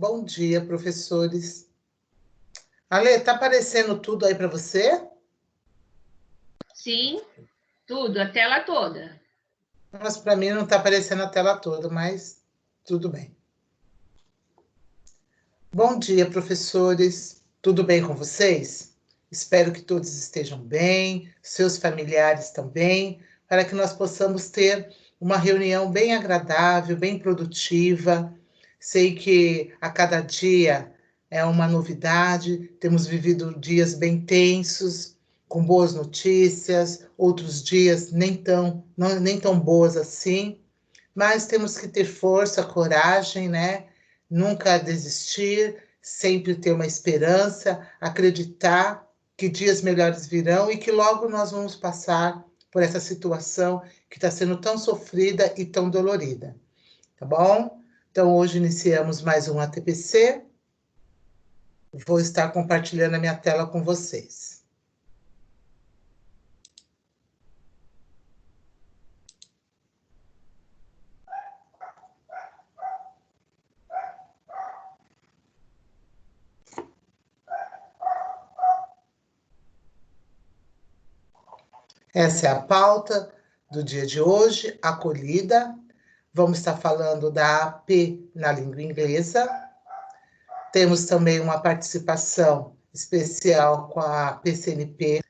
Bom dia, professores. Ale, tá aparecendo tudo aí para você? Sim, tudo, a tela toda. Mas para mim não está aparecendo a tela toda, mas tudo bem. Bom dia, professores. Tudo bem com vocês? Espero que todos estejam bem, seus familiares também, para que nós possamos ter uma reunião bem agradável, bem produtiva. Sei que a cada dia é uma novidade, temos vivido dias bem tensos, com boas notícias, outros dias nem tão boas assim, mas temos que ter força, coragem, né? Nunca desistir, sempre ter uma esperança, acreditar que dias melhores virão e que logo nós vamos passar por essa situação que está sendo tão sofrida e tão dolorida, tá bom? Então, hoje iniciamos mais um ATPC. Vou estar compartilhando a minha tela com vocês. Essa é a pauta do dia de hoje, acolhida. Vamos estar falando da AP na língua inglesa. Temos também uma participação especial com a PCNP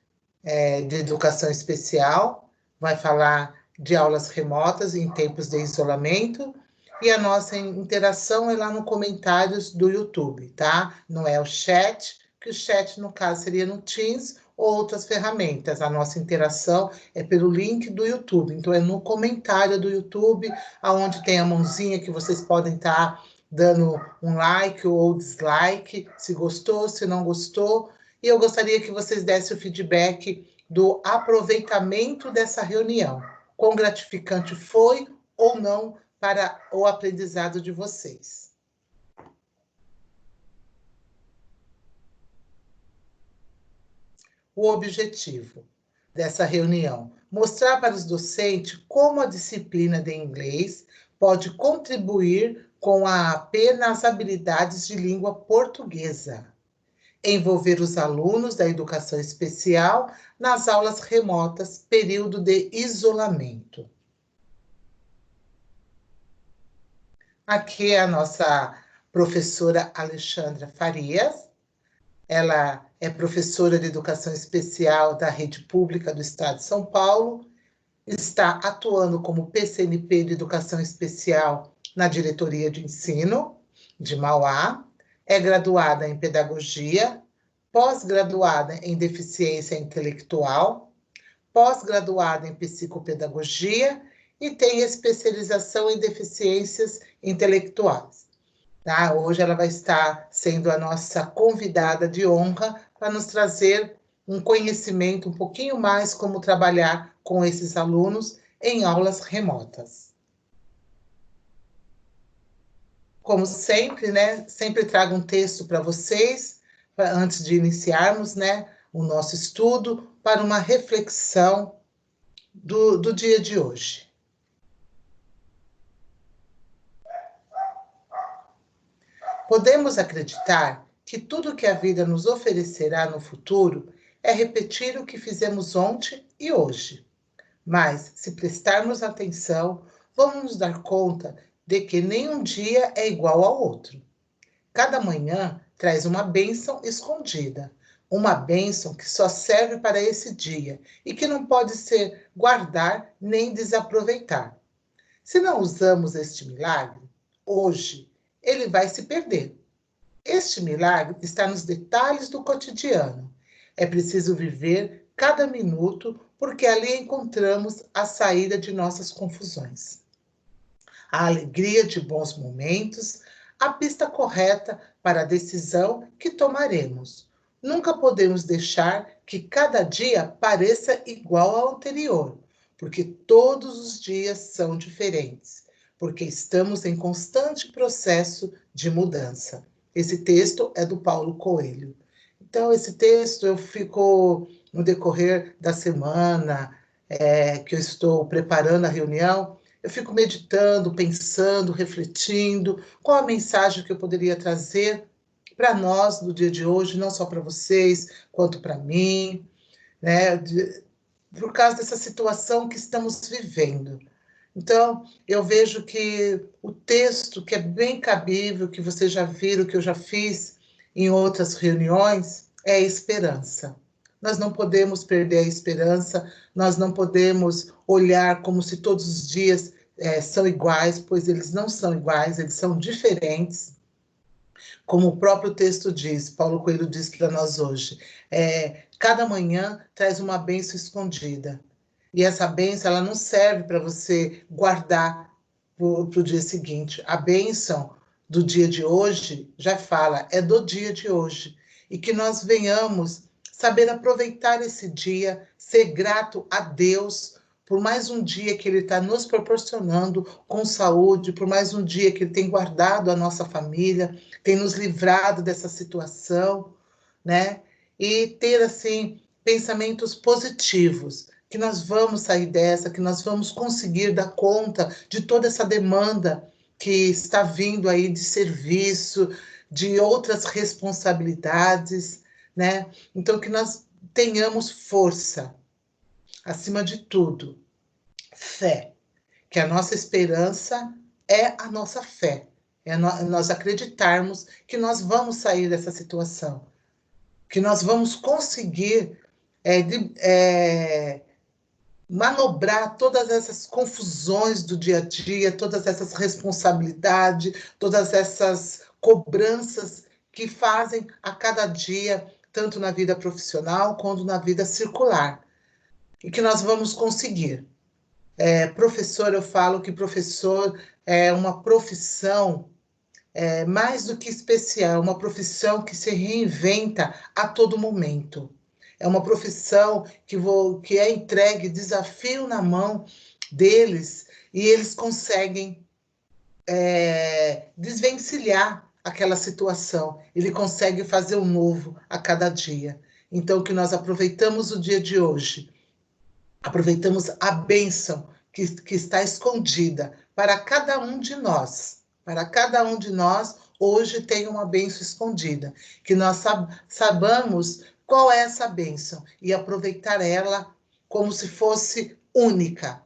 de Educação Especial. Vai falar de aulas remotas em tempos de isolamento. E a nossa interação é lá no comentários do YouTube, tá? Não é o chat, que o chat, no caso, seria no Teams ou outras ferramentas. A nossa interação é pelo link do YouTube. Então, é no comentário do YouTube, onde tem a mãozinha que vocês podem estar dando um like ou dislike, se gostou, se não gostou. E eu gostaria que vocês dessem o feedback do aproveitamento dessa reunião. Quão gratificante foi ou não para o aprendizado de vocês. O objetivo dessa reunião: mostrar para os docentes como a disciplina de inglês pode contribuir com a AP nas habilidades de língua portuguesa. Envolver os alunos da educação especial nas aulas remotas, período de isolamento. Aqui é a nossa professora Alexandra Farias. Ela é professora de educação especial da rede pública do Estado de São Paulo, está atuando como PCNP de educação especial na diretoria de ensino de Mauá, é graduada em pedagogia, pós-graduada em deficiência intelectual, pós-graduada em psicopedagogia e tem especialização em deficiências intelectuais. Tá? Hoje ela vai estar sendo a nossa convidada de honra para nos trazer um conhecimento um pouquinho mais como trabalhar com esses alunos em aulas remotas. Como sempre, né? Sempre trago um texto para vocês, antes de iniciarmos, né, o nosso estudo, para uma reflexão do dia de hoje. Podemos acreditar que tudo que a vida nos oferecerá no futuro é repetir o que fizemos ontem e hoje. Mas, se prestarmos atenção, vamos nos dar conta de que nenhum dia é igual ao outro. Cada manhã traz uma bênção escondida, uma bênção que só serve para esse dia e que não pode ser guardar nem desaproveitar. Se não usamos este milagre, hoje, ele vai se perder. Este milagre está nos detalhes do cotidiano. É preciso viver cada minuto, porque ali encontramos a saída de nossas confusões. A alegria de bons momentos, a pista correta para a decisão que tomaremos. Nunca podemos deixar que cada dia pareça igual ao anterior, porque todos os dias são diferentes, porque estamos em constante processo de mudança. Esse texto é do Paulo Coelho. Então, esse texto eu fico no decorrer da semana que eu estou preparando a reunião, eu fico meditando, pensando, refletindo, qual a mensagem que eu poderia trazer para nós no dia de hoje, não só para vocês, quanto para mim, né? Por causa dessa situação que estamos vivendo. Então, eu vejo que o texto, que é bem cabível, que vocês já viram, que eu já fiz em outras reuniões, é a esperança. Nós não podemos perder a esperança, nós não podemos olhar como se todos os dias são iguais, pois eles não são iguais, eles são diferentes. Como o próprio texto diz, Paulo Coelho diz para nós hoje, cada manhã traz uma bênção escondida. E essa bênção, ela não serve para você guardar para o dia seguinte. A bênção do dia de hoje, já fala, é do dia de hoje. E que nós venhamos saber aproveitar esse dia, ser grato a Deus por mais um dia que Ele está nos proporcionando com saúde, por mais um dia que Ele tem guardado a nossa família, tem nos livrado dessa situação, né? E ter, assim, pensamentos positivos, que nós vamos sair dessa, que nós vamos conseguir dar conta de toda essa demanda que está vindo aí de serviço, de outras responsabilidades, né? Então, que nós tenhamos força, acima de tudo, fé, que a nossa esperança é a nossa fé, nós acreditarmos que nós vamos sair dessa situação, que nós vamos conseguir manobrar todas essas confusões do dia a dia, todas essas responsabilidades, todas essas cobranças que fazem a cada dia, tanto na vida profissional quanto na vida circular. E que nós vamos conseguir. Professor, eu falo que professor é uma profissão mais do que especial, uma profissão que se reinventa a todo momento. É uma profissão que é entregue desafio na mão deles e eles conseguem desvencilhar aquela situação. Ele consegue fazer o novo a cada dia. Então, que nós aproveitamos o dia de hoje, aproveitamos a bênção que está escondida para cada um de nós. Para cada um de nós, hoje tem uma bênção escondida. Que nós saibamos qual é essa bênção e aproveitar ela como se fosse única,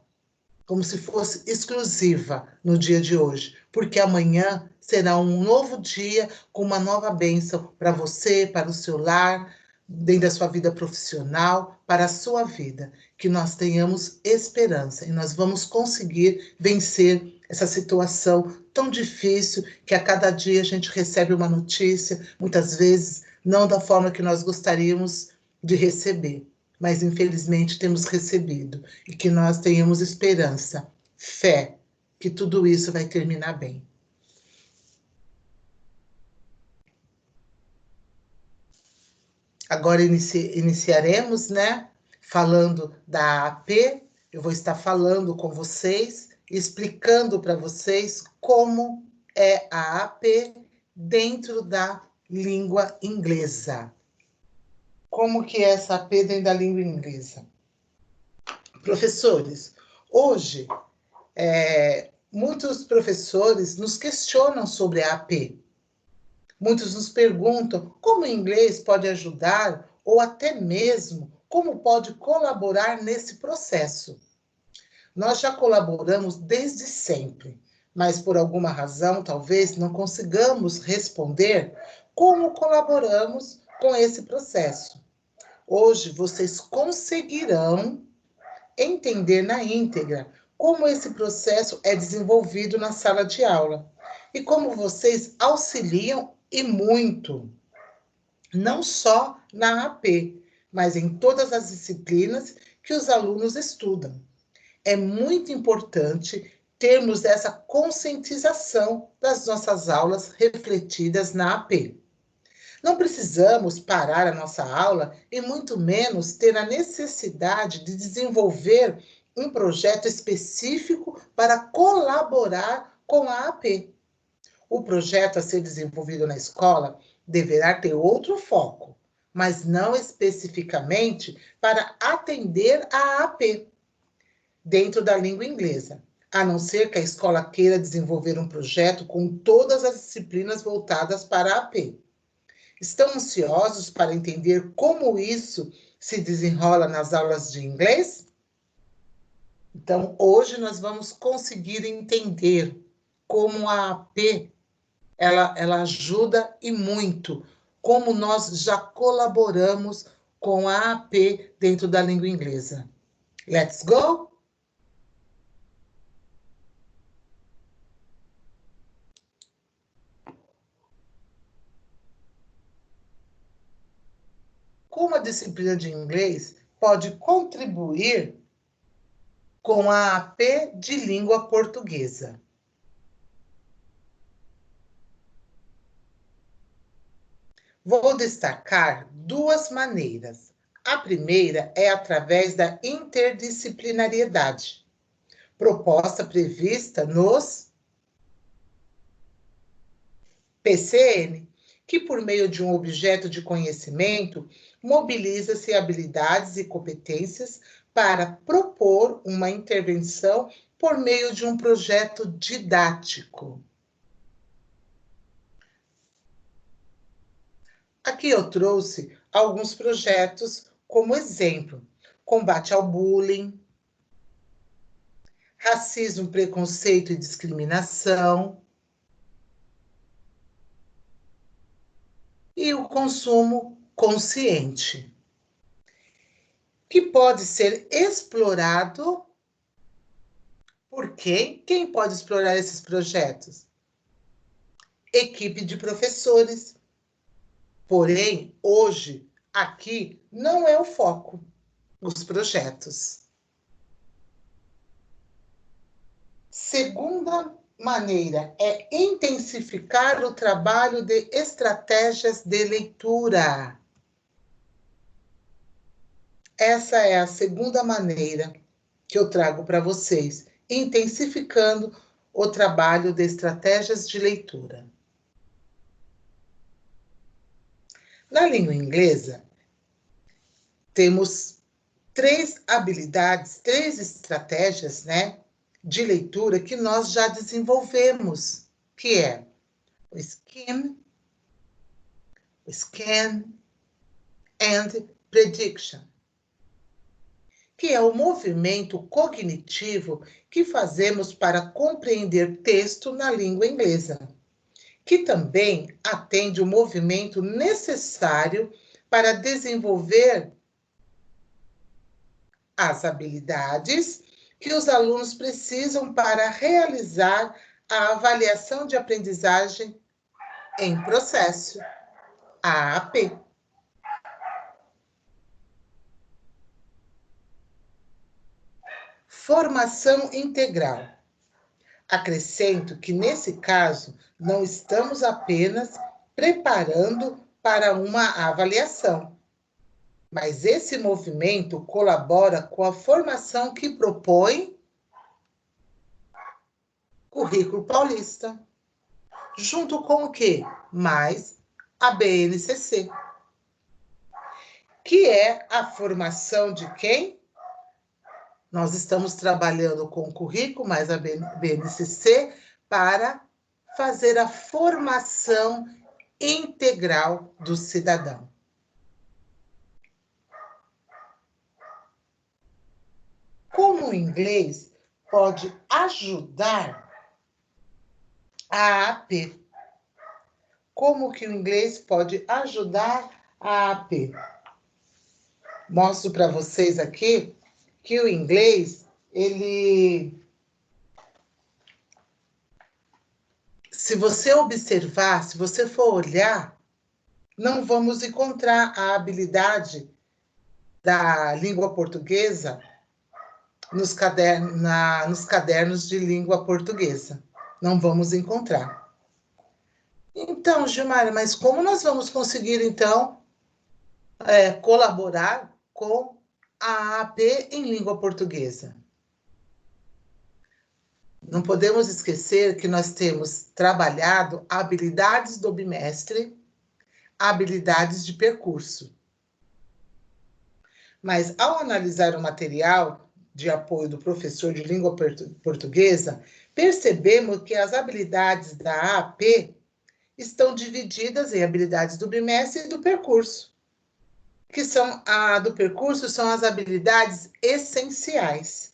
como se fosse exclusiva no dia de hoje. Porque amanhã será um novo dia com uma nova bênção para você, para o seu lar, dentro da sua vida profissional, para a sua vida, que nós tenhamos esperança e nós vamos conseguir vencer essa situação tão difícil que a cada dia a gente recebe uma notícia, muitas vezes não da forma que nós gostaríamos de receber, mas infelizmente temos recebido e que nós tenhamos esperança, fé, que tudo isso vai terminar bem. Agora iniciaremos, né? Falando da AP, eu vou estar falando com vocês, explicando para vocês como é a AP dentro da língua inglesa. Como que é essa AP dentro da língua inglesa? Professores, hoje, muitos professores nos questionam sobre a AP. Muitos nos perguntam como o inglês pode ajudar ou até mesmo como pode colaborar nesse processo. Nós já colaboramos desde sempre, mas por alguma razão talvez não consigamos responder como colaboramos com esse processo. Hoje vocês conseguirão entender na íntegra como esse processo é desenvolvido na sala de aula e como vocês auxiliam e muito, não só na AP, mas em todas as disciplinas que os alunos estudam. É muito importante termos essa conscientização das nossas aulas refletidas na AP. Não precisamos parar a nossa aula e muito menos ter a necessidade de desenvolver um projeto específico para colaborar com a AP. O projeto a ser desenvolvido na escola deverá ter outro foco, mas não especificamente para atender a AP. Dentro da língua inglesa, a não ser que a escola queira desenvolver um projeto com todas as disciplinas voltadas para a AP. Estão ansiosos para entender como isso se desenrola nas aulas de inglês? Então, hoje nós vamos conseguir entender como a AP ela ajuda e muito, como nós já colaboramos com a AP dentro da língua inglesa. Let's go? Como a disciplina de inglês pode contribuir com a AP de língua portuguesa? Vou destacar duas maneiras. A primeira é através da interdisciplinariedade, proposta prevista nos PCN, que por meio de um objeto de conhecimento, mobiliza-se habilidades e competências para propor uma intervenção por meio de um projeto didático. Aqui eu trouxe alguns projetos como exemplo: combate ao bullying, racismo, preconceito e discriminação, e o consumo consciente, que pode ser explorado por quem? Quem pode explorar esses projetos? Equipe de professores. Porém, hoje, aqui não é o foco dos projetos. Segunda maneira é intensificar o trabalho de estratégias de leitura. Essa é a segunda maneira que eu trago para vocês, intensificando o trabalho de estratégias de leitura. Na língua inglesa, temos três habilidades, três estratégias, de leitura que nós já desenvolvemos, que é o skim, o scan and prediction, que é o movimento cognitivo que fazemos para compreender texto na língua inglesa, que também atende o movimento necessário para desenvolver as habilidades que os alunos precisam para realizar a avaliação de aprendizagem em processo, AAP. Formação integral. Acrescento que, nesse caso, não estamos apenas preparando para uma avaliação, mas esse movimento colabora com a formação que propõe o Currículo Paulista, junto com o quê? Mais a BNCC, que é a formação de quem? Nós estamos trabalhando com o currículo, mais a BNCC, para fazer a formação integral do cidadão. Como o inglês pode ajudar a AP? Como que o inglês pode ajudar a AP? Mostro para vocês aqui que o inglês, se você observar, se você for olhar, não vamos encontrar a habilidade da língua portuguesa nos cadernos de língua portuguesa. Não vamos encontrar. Então, Gilmar, mas como nós vamos conseguir, então, colaborar com a AP em língua portuguesa? Não podemos esquecer que nós temos trabalhado habilidades do bimestre, habilidades de percurso. Mas, ao analisar o material de apoio do professor de língua portuguesa, percebemos que as habilidades da AP estão divididas em habilidades do bimestre e do percurso, que são a do percurso são as habilidades essenciais,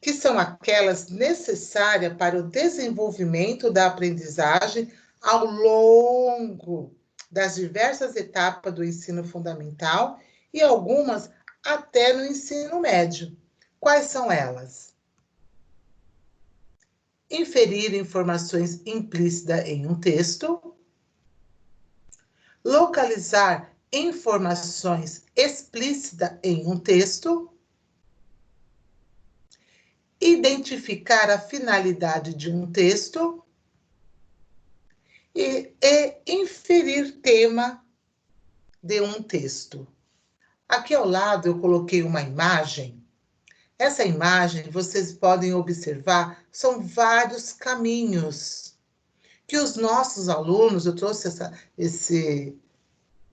que são aquelas necessárias para o desenvolvimento da aprendizagem ao longo das diversas etapas do ensino fundamental e algumas até no ensino médio. Quais são elas? Inferir informações implícitas em um texto, localizar informações explícitas em um texto, identificar a finalidade de um texto e inferir tema de um texto. Aqui ao lado eu coloquei uma imagem. Essa imagem, vocês podem observar, são vários caminhos que os nossos alunos, eu trouxe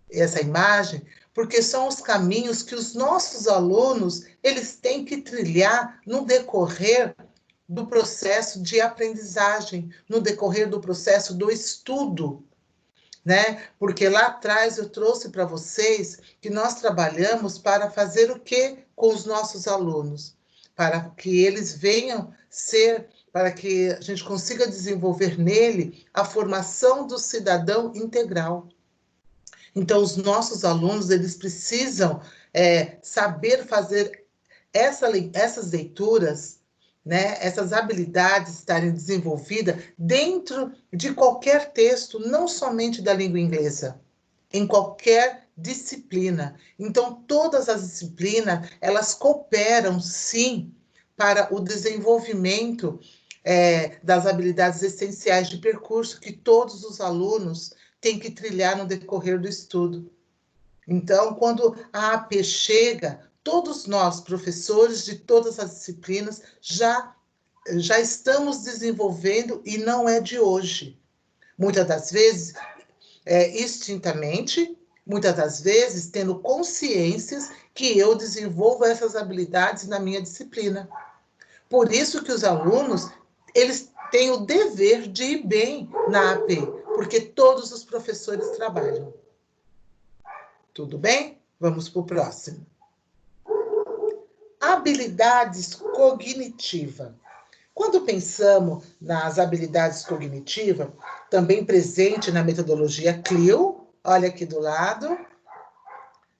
essa imagem, porque são os caminhos que os nossos alunos, eles têm que trilhar no decorrer do processo de aprendizagem, no decorrer do processo do estudo, né? Porque lá atrás eu trouxe para vocês que nós trabalhamos para fazer o quê com os nossos alunos? Para que eles venham ser, para que a gente consiga desenvolver nele a formação do cidadão integral. Então, os nossos alunos, eles precisam saber fazer essas leituras, né, essas habilidades estarem desenvolvidas dentro de qualquer texto, não somente da língua inglesa, em qualquer disciplina. Então, todas as disciplinas, elas cooperam, sim, para o desenvolvimento das habilidades essenciais de percurso que todos os alunos têm que trilhar no decorrer do estudo. Então, quando a AP chega, todos nós, professores de todas as disciplinas, já estamos desenvolvendo e não é de hoje. Muitas das vezes, extintamente, muitas das vezes, tendo consciências que eu desenvolvo essas habilidades na minha disciplina. Por isso que os alunos, eles têm o dever de ir bem na AP, porque todos os professores trabalham. Tudo bem? Vamos para o próximo. Habilidades cognitivas. Quando pensamos nas habilidades cognitivas, também presente na metodologia CLIO, olha aqui do lado,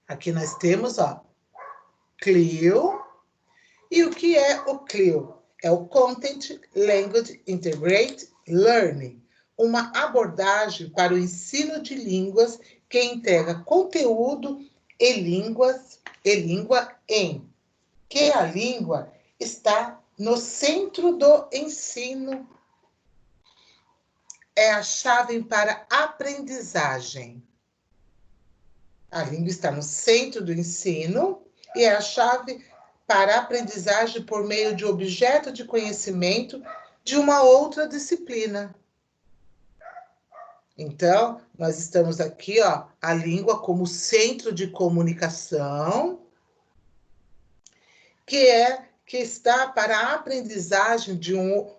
aqui nós temos, ó, CLIO. E o que é o CLIO? É o Content Language Integrated Learning, uma abordagem para o ensino de línguas que integra conteúdo e língua em que a língua está no centro do ensino. É a chave para a aprendizagem. A língua está no centro do ensino e é a chave para a aprendizagem por meio de objeto de conhecimento de uma outra disciplina. Então, nós estamos aqui, ó, a língua como centro de comunicação, que está para a aprendizagem de um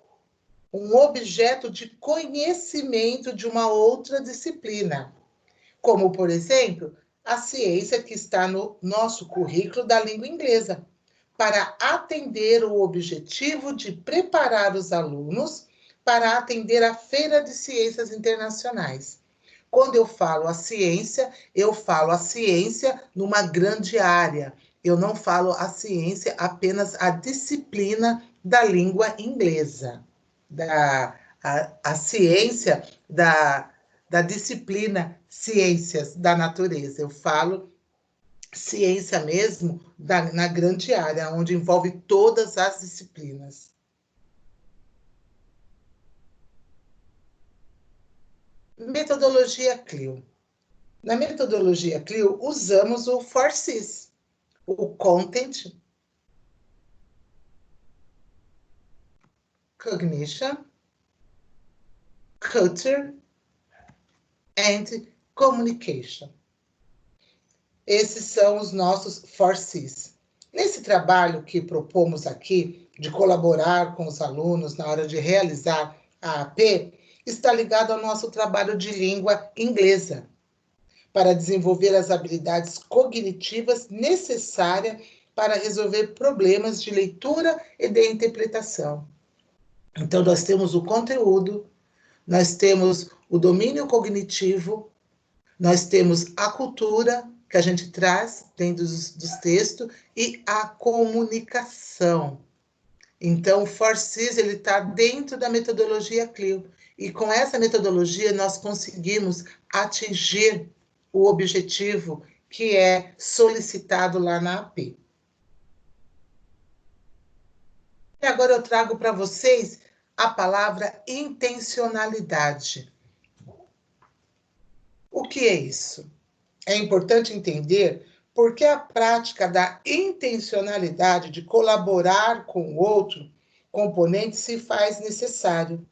objeto de conhecimento de uma outra disciplina, como, por exemplo, a ciência que está no nosso currículo da língua inglesa, para atender o objetivo de preparar os alunos para atender a Feira de Ciências Internacionais. Quando eu falo a ciência numa grande área. Eu não falo a ciência apenas a disciplina da língua inglesa, a ciência da disciplina ciências da natureza. Eu falo ciência mesmo na grande área, onde envolve todas as disciplinas. Metodologia CLIO. Na metodologia CLIO, usamos o 4Cs, o Content, Cognition, Culture and Communication. Esses são os nossos 4Cs. Nesse trabalho que propomos aqui, de colaborar com os alunos na hora de realizar a AP, está ligado ao nosso trabalho de língua inglesa, para desenvolver as habilidades cognitivas necessárias para resolver problemas de leitura e de interpretação. Então, nós temos o conteúdo, nós temos o domínio cognitivo, nós temos a cultura que a gente traz dentro dos textos e a comunicação. Então, o FOR-CIS está dentro da metodologia CLIO. E com essa metodologia, nós conseguimos atingir o objetivo que é solicitado lá na AP. E agora eu trago para vocês a palavra intencionalidade. O que é isso? É importante entender porque a prática da intencionalidade de colaborar com o outro componente se faz necessário.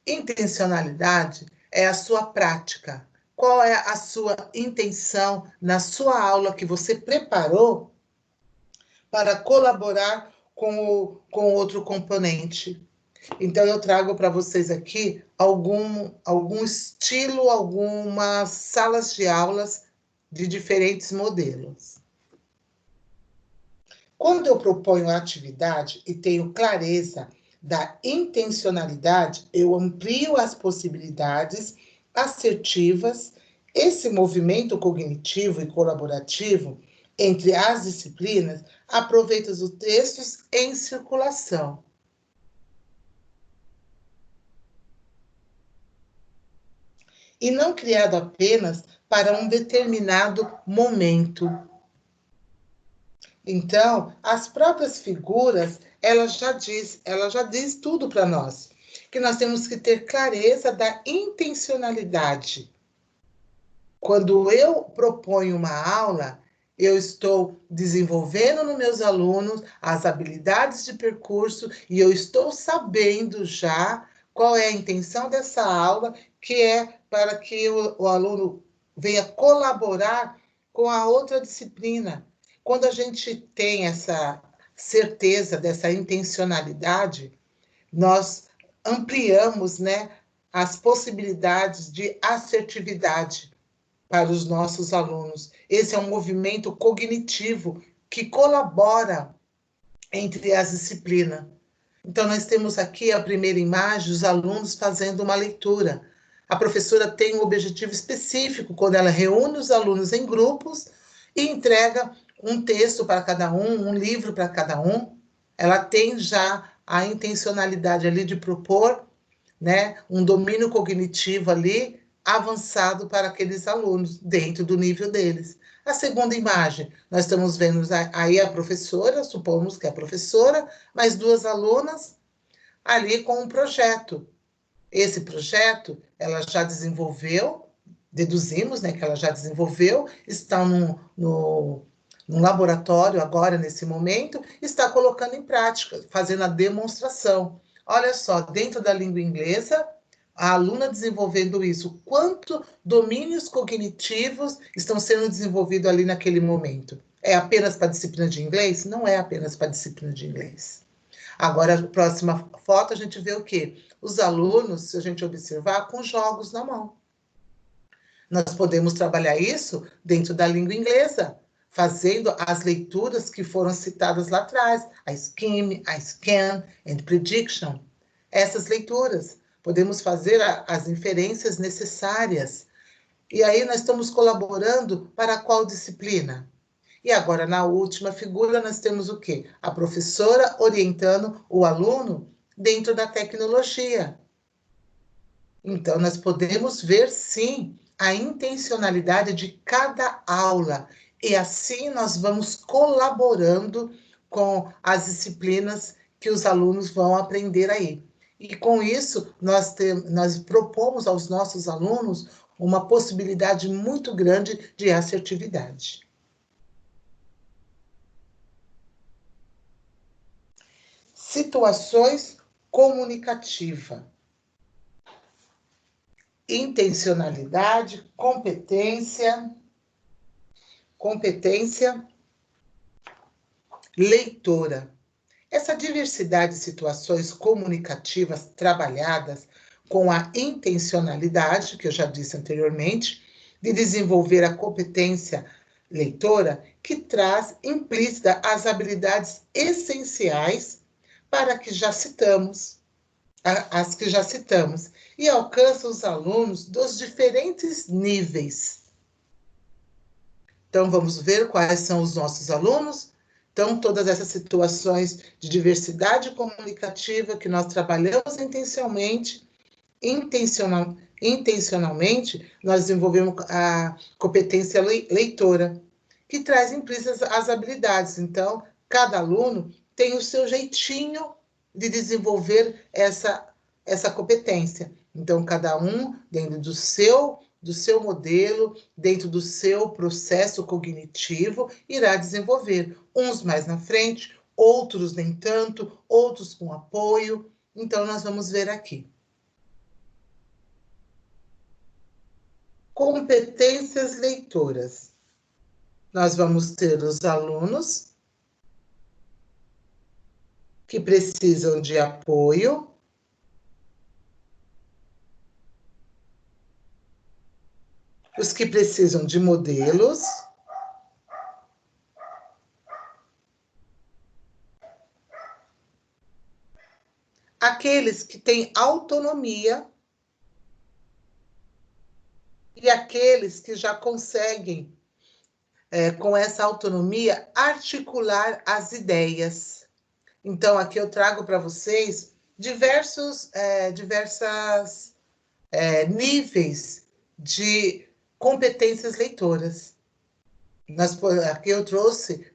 Intencionalidade é a sua prática. Qual é a sua intenção na sua aula que você preparou para colaborar com outro componente? Então, eu trago para vocês aqui algum estilo, algumas salas de aulas de diferentes modelos. Quando eu proponho a atividade e tenho clareza da intencionalidade, eu amplio as possibilidades assertivas. Esse movimento cognitivo e colaborativo entre as disciplinas aproveita os textos em circulação. E não criado apenas para um determinado momento. Então, as próprias figuras, ela já diz tudo para nós, que nós temos que ter clareza da intencionalidade. Quando eu proponho uma aula, eu estou desenvolvendo nos meus alunos as habilidades de percurso e eu estou sabendo já qual é a intenção dessa aula, que é para que o aluno venha colaborar com a outra disciplina. Quando a gente tem essa certeza dessa intencionalidade, nós ampliamos, né, as possibilidades de assertividade para os nossos alunos. Esse é um movimento cognitivo que colabora entre as disciplinas. Então, nós temos aqui a primeira imagem, os alunos fazendo uma leitura. A professora tem um objetivo específico quando ela reúne os alunos em grupos e entrega um texto para cada um livro para cada um. Ela tem já a intencionalidade ali de propor, né, um domínio cognitivo ali avançado para aqueles alunos, dentro do nível deles. A segunda imagem, nós estamos vendo aí a professora, supomos que é a professora, mais duas alunas ali com um projeto. Esse projeto, ela já desenvolveu, deduzimos, né, que ela já desenvolveu, está num laboratório agora, nesse momento, está colocando em prática, fazendo a demonstração. Olha só, dentro da língua inglesa, a aluna desenvolvendo isso, quanto domínios cognitivos estão sendo desenvolvidos ali naquele momento. É apenas para a disciplina de inglês? Não é apenas para a disciplina de inglês. Agora, a próxima foto, a gente vê o quê? Os alunos, se a gente observar, com jogos na mão. Nós podemos trabalhar isso dentro da língua inglesa, fazendo as leituras que foram citadas lá atrás, a skim, a scan and prediction. Essas leituras, podemos fazer as inferências necessárias. E aí nós estamos colaborando para qual disciplina? E agora, na última figura, nós temos o quê? A professora orientando o aluno dentro da tecnologia. Então, nós podemos ver, sim, a intencionalidade de cada aula. E assim nós vamos colaborando com as disciplinas que os alunos vão aprender aí. E com isso, nós propomos aos nossos alunos uma possibilidade muito grande de assertividade. Situações comunicativas. Intencionalidade, competência leitora. Essa diversidade de situações comunicativas trabalhadas com a intencionalidade, que eu já disse anteriormente, de desenvolver a competência leitora, que traz implícita as habilidades essenciais para que já citamos, as que já citamos, e alcança os alunos dos diferentes níveis. Então, vamos ver quais são os nossos alunos. Então, todas essas situações de diversidade comunicativa que nós trabalhamos intencionalmente, nós desenvolvemos a competência leitora, que traz implícitas as habilidades. Então, cada aluno tem o seu jeitinho de desenvolver essa competência. Então, cada um, dentro do seu modelo, dentro do seu processo cognitivo, irá desenvolver. Uns mais na frente, outros nem tanto, outros com apoio. Então, nós vamos ver aqui. Competências leitoras. Nós vamos ter os alunos que precisam de apoio, os que precisam de modelos, aqueles que têm autonomia e aqueles que já conseguem, com essa autonomia, articular as ideias. Então, aqui eu trago para vocês diversos níveis de competências leitoras. Aqui eu trouxe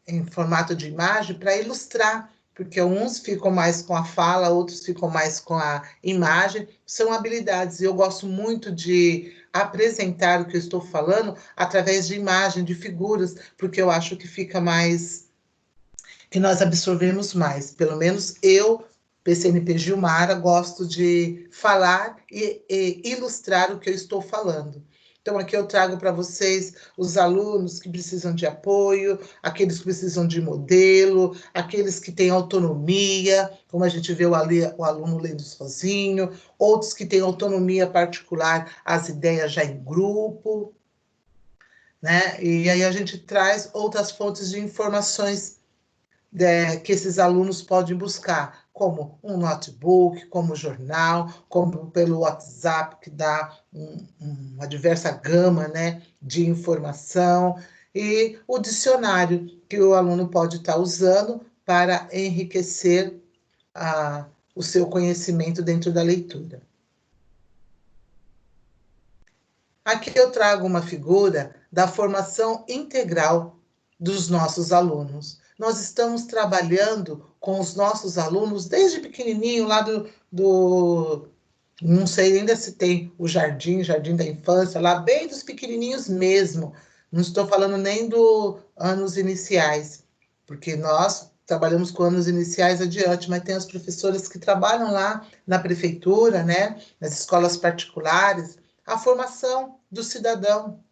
em formato de imagem para ilustrar, porque uns ficam mais com a fala, outros ficam mais com a imagem, são habilidades. E eu gosto muito de apresentar o que eu estou falando através de imagem, de figuras, porque eu acho que fica mais, que nós absorvemos mais. Pelo menos eu, PCNP Gilmara, gosto de falar e ilustrar o que eu estou falando. Então, aqui eu trago para vocês os alunos que precisam de apoio, aqueles que precisam de modelo, aqueles que têm autonomia, como a gente vê o aluno lendo sozinho, outros que têm autonomia particular, as ideias já em grupo, né? E aí a gente traz outras fontes de informações que esses alunos podem buscar, como um notebook, como jornal, como pelo WhatsApp, que dá uma diversa gama, né, de informação, e o dicionário, que o aluno pode estar usando para enriquecer o seu conhecimento dentro da leitura. Aqui eu trago uma figura da formação integral dos nossos alunos. Nós estamos trabalhando com os nossos alunos desde pequenininho, lá não sei ainda se tem o jardim da infância, lá bem dos pequenininhos mesmo. Não estou falando nem dos anos iniciais, porque nós trabalhamos com anos iniciais adiante, mas tem as professoras que trabalham lá na prefeitura, né, nas escolas particulares, a formação do cidadão,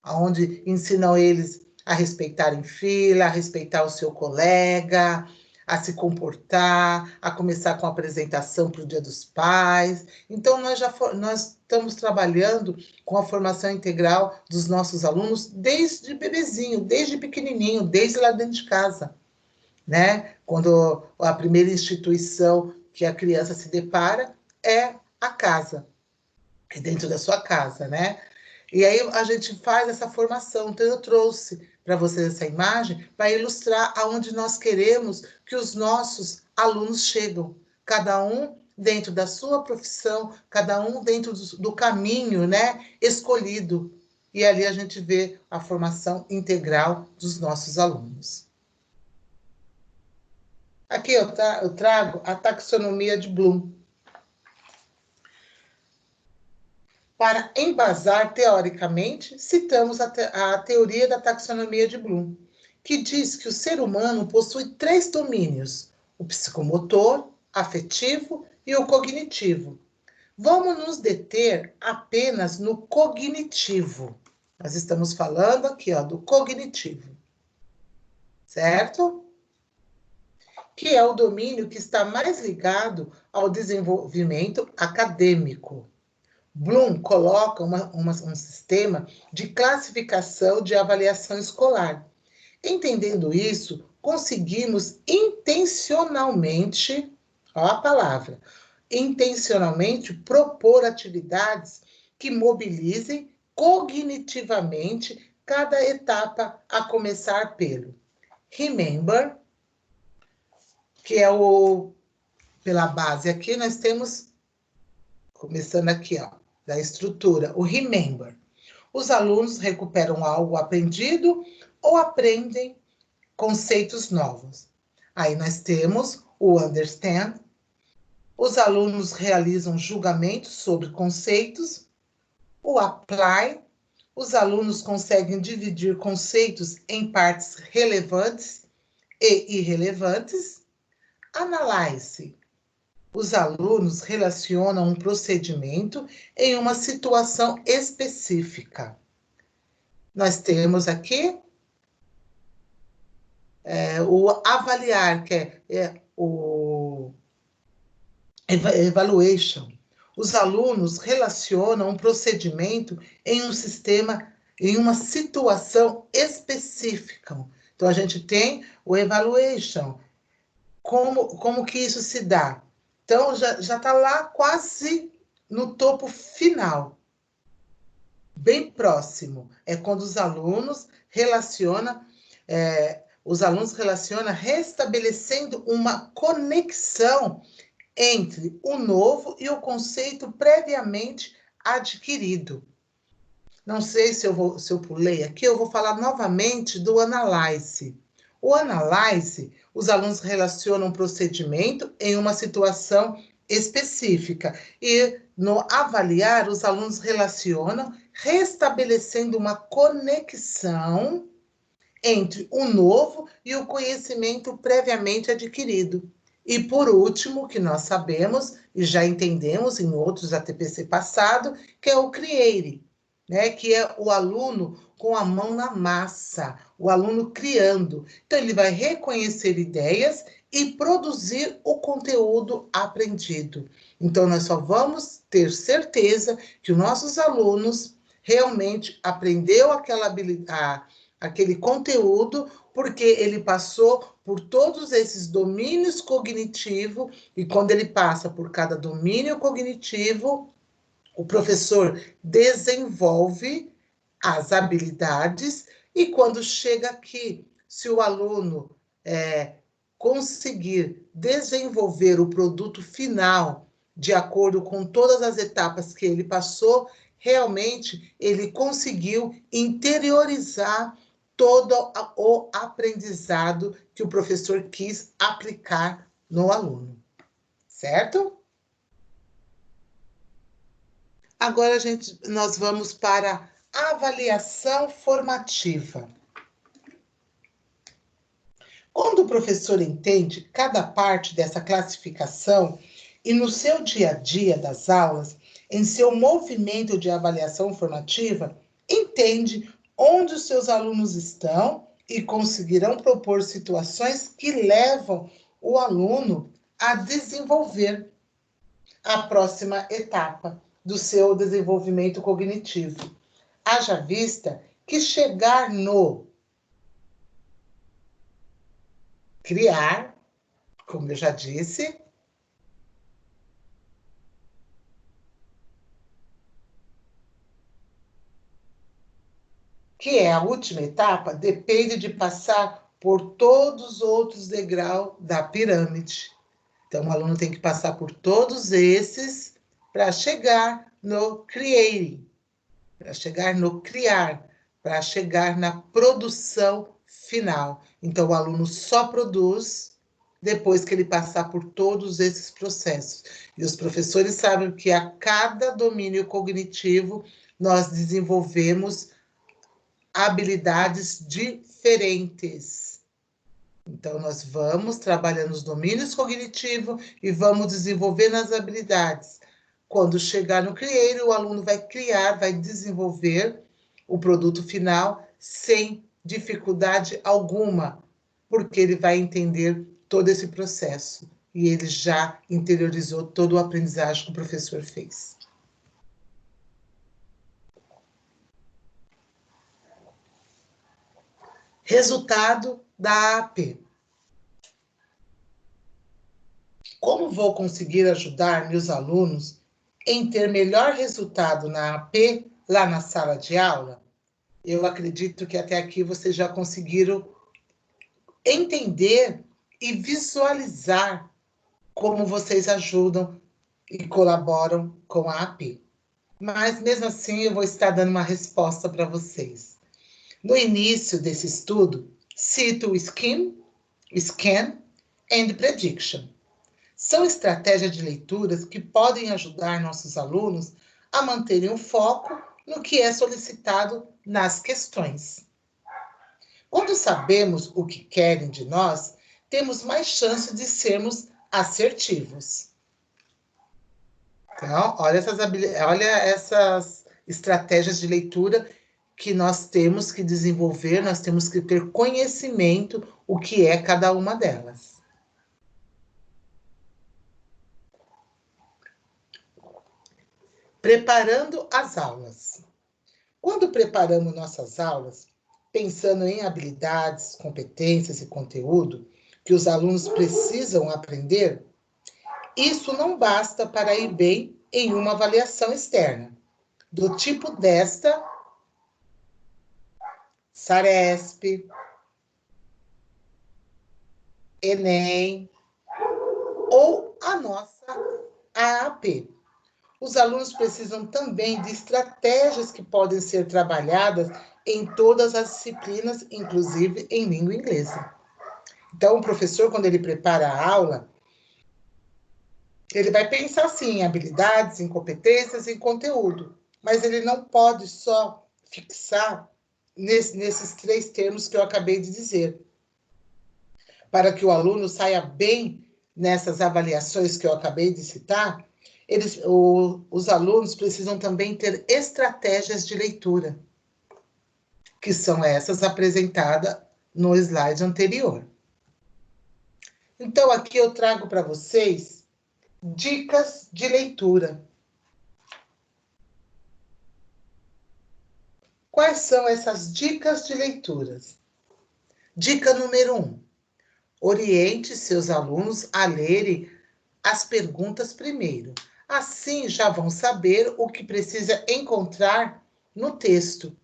onde ensinam eles a respeitar em fila, a respeitar o seu colega, a se comportar, a começar com a apresentação para o Dia dos Pais. Então, nós estamos trabalhando com a formação integral dos nossos alunos desde bebezinho, desde pequenininho, desde lá dentro de casa, né? Quando a primeira instituição que a criança se depara é a casa, é dentro da sua casa, né? E aí a gente faz essa formação. Então, eu trouxe para vocês essa imagem para ilustrar aonde nós queremos que os nossos alunos chegam. Cada um dentro da sua profissão, cada um dentro do caminho, né, escolhido. E ali a gente vê a formação integral dos nossos alunos. Aqui eu trago a taxonomia de Bloom. Para embasar teoricamente, citamos a teoria da taxonomia de Bloom, que diz que o ser humano possui 3 domínios: o psicomotor, afetivo e o cognitivo. Vamos nos deter apenas no cognitivo. Nós estamos falando aqui, do cognitivo. certo? Que é o domínio que está mais ligado ao desenvolvimento acadêmico. Bloom coloca um sistema de classificação de avaliação escolar. Entendendo isso, conseguimos intencionalmente, ó a palavra, intencionalmente propor atividades que mobilizem cognitivamente cada etapa, a começar pelo Remember, que é pela base aqui, nós temos, começando aqui, ó, da estrutura, o Remember. Os alunos recuperam algo aprendido ou aprendem conceitos novos. Aí nós temos o Understand. Os alunos realizam julgamentos sobre conceitos. O Apply. Os alunos conseguem dividir conceitos em partes relevantes e irrelevantes. Analyze. Os alunos relacionam um procedimento em uma situação específica. Nós temos aqui o avaliar, que é o evaluation. Os alunos relacionam um procedimento em um sistema, em uma situação específica. Então, a gente tem o evaluation. Como que isso se dá? Então, já está lá quase no topo final, bem próximo. É quando os alunos relacionam restabelecendo uma conexão entre o novo e o conceito previamente adquirido. Não sei se eu pulei aqui, eu vou falar novamente do Analyze. O Analyze, os alunos relacionam um procedimento em uma situação específica. E no Avaliar, os alunos relacionam, restabelecendo uma conexão entre o novo e o conhecimento previamente adquirido. E, por último, que nós sabemos e já entendemos em outros ATPC passado, que é o Create, né? Que é o aluno com a mão na massa, o aluno criando. Então, ele vai reconhecer ideias e produzir o conteúdo aprendido. Então, nós só vamos ter certeza que os nossos alunos realmente aprendeu aquele conteúdo, porque ele passou por todos esses domínios cognitivos, e quando ele passa por cada domínio cognitivo, o professor desenvolve as habilidades, e quando chega aqui, se o aluno conseguir desenvolver o produto final de acordo com todas as etapas que ele passou, realmente ele conseguiu interiorizar todo o aprendizado que o professor quis aplicar no aluno, certo? Agora, nós vamos para a avaliação formativa. Quando o professor entende cada parte dessa classificação e no seu dia a dia das aulas, em seu movimento de avaliação formativa, entende onde os seus alunos estão e conseguirão propor situações que levam o aluno a desenvolver a próxima etapa do seu desenvolvimento cognitivo. Haja vista que chegar no criar, como eu já disse, que é a última etapa, depende de passar por todos os outros degraus da pirâmide. Então, o aluno tem que passar por todos esses para chegar no creating, para chegar no criar, para chegar na produção final. Então, o aluno só produz depois que ele passar por todos esses processos. E os professores sabem que a cada domínio cognitivo nós desenvolvemos habilidades diferentes. Então, nós vamos trabalhando os domínios cognitivos e vamos desenvolvendo as habilidades. Quando chegar no Create, o aluno vai criar, vai desenvolver o produto final sem dificuldade alguma. porque ele vai entender todo esse processo e ele já interiorizou todo o aprendizagem que o professor fez. Resultado da AP. Como vou conseguir ajudar meus alunos em ter melhor resultado na AP lá na sala de aula? Eu acredito que até aqui vocês já conseguiram entender e visualizar como vocês ajudam e colaboram com a AP. Mas, mesmo assim, eu vou estar dando uma resposta para vocês. No início desse estudo, cito o scan and prediction. São estratégias de leituras que podem ajudar nossos alunos a manterem o foco no que é solicitado nas questões. Quando sabemos o que querem de nós, temos mais chance de sermos assertivos. Então, olha essas estratégias de leitura que nós temos que desenvolver, nós temos que ter conhecimento o que é cada uma delas. Preparando as aulas. Quando preparamos nossas aulas, pensando em habilidades, competências e conteúdo que os alunos precisam aprender, isso não basta para ir bem em uma avaliação externa, do tipo desta, Saresp, Enem ou a nossa AAP. Os alunos precisam também de estratégias que podem ser trabalhadas em todas as disciplinas, inclusive em língua inglesa. Então, o professor, quando ele prepara a aula, ele vai pensar, sim, em habilidades, em competências, em conteúdo. Mas ele não pode só fixar nesses 3 termos que eu acabei de dizer. Para que o aluno saia bem nessas avaliações que eu acabei de citar, os alunos precisam também ter estratégias de leitura, que são essas apresentadas no slide anterior. Então, aqui eu trago para vocês dicas de leitura. Quais são essas dicas de leituras? Dica número 1. Oriente seus alunos a lerem as perguntas primeiro. Assim, já vão saber o que precisa encontrar no texto.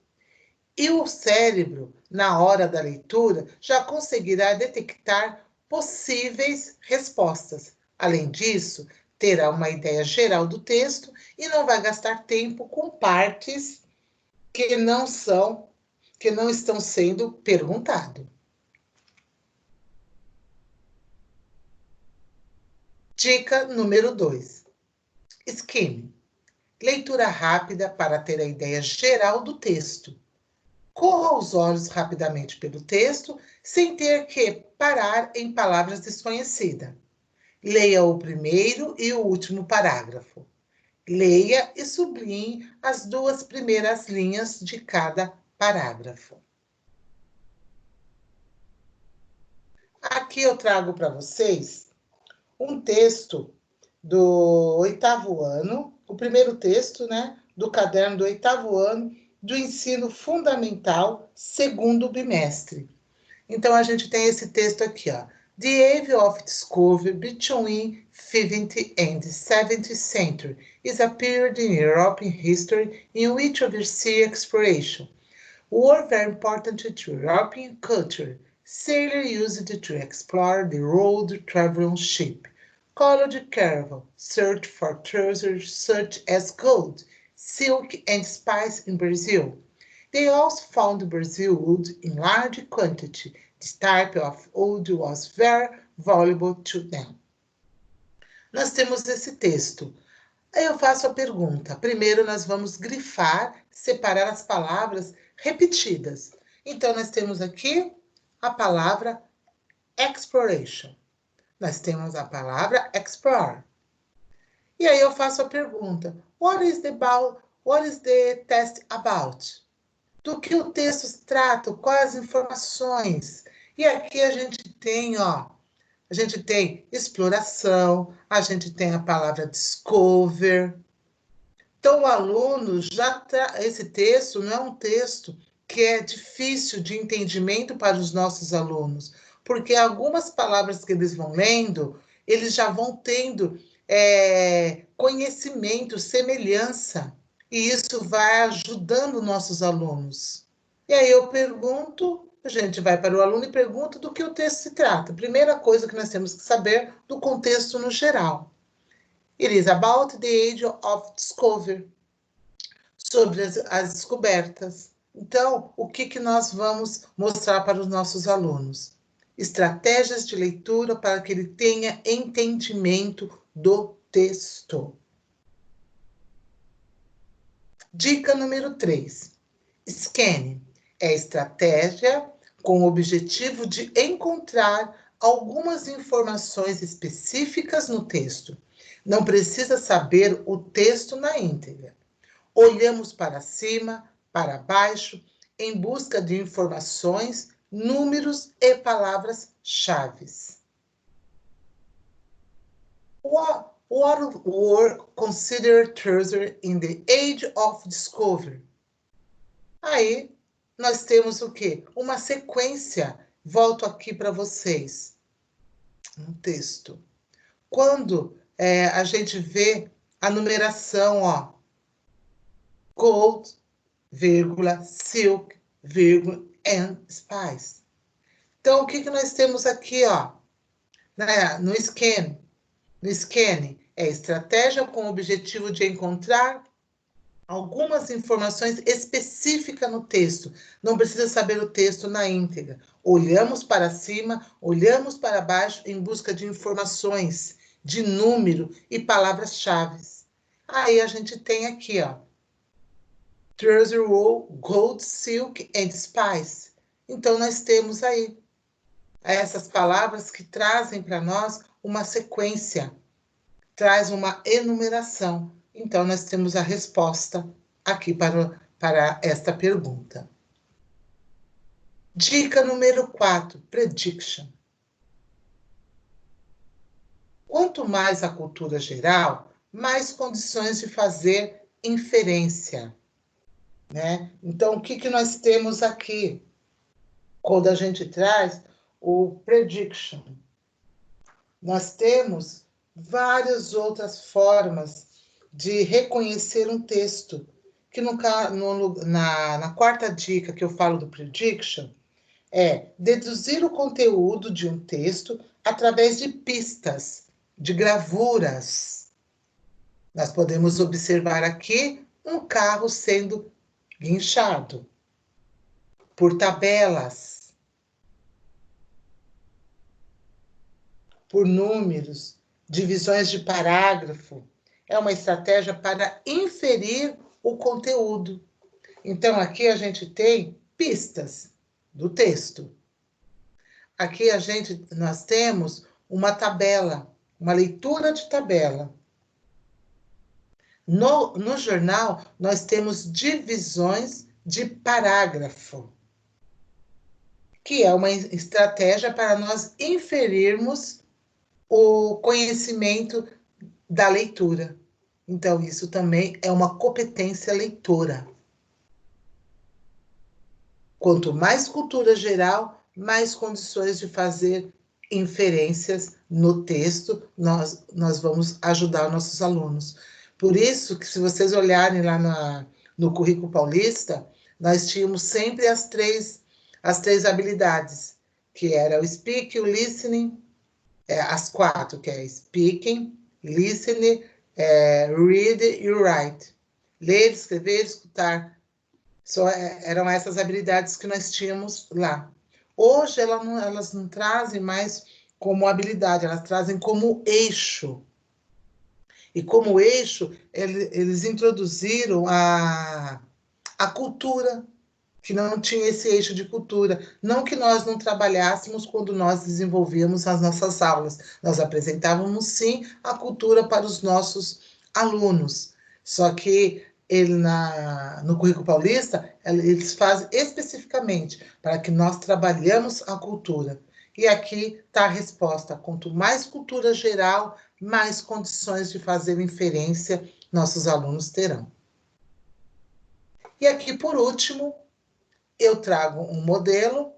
E o cérebro, na hora da leitura, já conseguirá detectar possíveis respostas. Além disso, terá uma ideia geral do texto e não vai gastar tempo com partes que não estão sendo perguntadas. Dica número 2. Skim. Leitura rápida para ter a ideia geral do texto. Corra os olhos rapidamente pelo texto, sem ter que parar em palavras desconhecidas. Leia o primeiro e o último parágrafo. Leia e sublinhe as 2 primeiras linhas de cada parágrafo. Aqui eu trago para vocês um texto do 8º ano, o primeiro texto, do caderno do 8º ano, do ensino fundamental, 2º bimestre. Então, a gente tem esse texto aqui, ó. The age of discovery between 15th and 17th century is a period in European history in which overseas exploration were very important to European culture. Sailors used to explore the road traveling ship, colored caravel, search for treasures such as gold, silk, and spice in Brazil. They also found Brazil wood in large quantity. This type of wood was very valuable to them. Nós temos esse texto. Aí eu faço a pergunta. Primeiro nós vamos grifar, separar as palavras repetidas. Então nós temos aqui a palavra exploration. Nós temos a palavra explore. E aí eu faço a pergunta. What is the test about? Do que o texto trata? Quais as informações? E aqui a gente tem, ó, a gente tem exploração, a gente tem a palavra discover. Então, o aluno esse texto não é um texto que é difícil de entendimento para os nossos alunos, porque algumas palavras que eles vão lendo, eles já vão tendo conhecimento, semelhança, e isso vai ajudando nossos alunos. E aí eu pergunto, a gente vai para o aluno e pergunta do que o texto se trata. Primeira coisa que nós temos que saber do contexto no geral. It is about the age of discovery. Sobre as descobertas. Então, o que nós vamos mostrar para os nossos alunos? Estratégias de leitura para que ele tenha entendimento do texto. Dica número 3. Scanning é estratégia com o objetivo de encontrar algumas informações específicas no texto. Não precisa saber o texto na íntegra. Olhamos para cima, para baixo, em busca de informações, números e palavras-chave. What were considered treasure in the age of discovery? Aí, nós temos o quê? Uma sequência. Volto aqui para vocês. Um texto. Quando a gente vê a numeração, ó, gold, vírgula, silk, vírgula, and spice. Então, o que nós temos aqui, ó, no scan? No scanning, é estratégia com o objetivo de encontrar algumas informações específicas no texto. Não precisa saber o texto na íntegra. Olhamos para cima, olhamos para baixo em busca de informações, de número e palavras-chave. Aí a gente tem aqui, ó, treasure wool, gold, silk and spice. Então, nós temos aí essas palavras que trazem para nós uma sequência, traz uma enumeração. Então, nós temos a resposta aqui para esta pergunta. Dica número 4, prediction. Quanto mais a cultura geral, mais condições de fazer inferência. Né? Então, o que nós temos aqui? Quando a gente traz o prediction, nós temos várias outras formas de reconhecer um texto, que na quarta dica que eu falo do prediction, é deduzir o conteúdo de um texto através de pistas, de gravuras. Nós podemos observar aqui um carro sendo guinchado por tabelas, por números, divisões de parágrafo. É uma estratégia para inferir o conteúdo. Então, aqui a gente tem pistas do texto. Aqui nós temos uma tabela, uma leitura de tabela. No jornal, nós temos divisões de parágrafo, que é uma estratégia para nós inferirmos o conhecimento da leitura. Então, isso também é uma competência leitora. Quanto mais cultura geral, mais condições de fazer inferências no texto, nós vamos ajudar nossos alunos. Por isso que, se vocês olharem lá no Currículo Paulista, nós tínhamos sempre as três habilidades, que era o speak, o listening, as 4, que é speaking, listening, read e write. Ler, escrever, escutar. Eram essas habilidades que nós tínhamos lá. Hoje, elas não trazem mais como habilidade, elas trazem como eixo. E como eixo, eles introduziram a cultura, que não tinha esse eixo de cultura. Não que nós não trabalhássemos quando nós desenvolvíamos as nossas aulas. Nós apresentávamos, sim, a cultura para os nossos alunos. Só que no Currículo Paulista, eles fazem especificamente para que nós trabalhamos a cultura. E aqui está a resposta. Quanto mais cultura geral, mais condições de fazer inferência nossos alunos terão. E aqui, por último, eu trago um modelo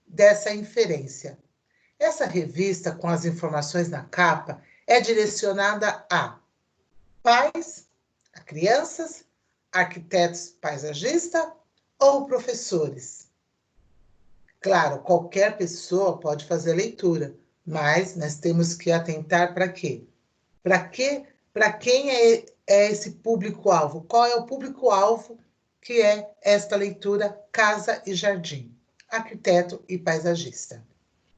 dessa inferência. Essa revista, com as informações na capa, é direcionada a pais, a crianças, arquitetos paisagistas ou professores. Claro, qualquer pessoa pode fazer a leitura, mas nós temos que atentar para quê? Para quem é esse público-alvo? Qual é o público-alvo que é esta leitura Casa e Jardim? Arquiteto e paisagista.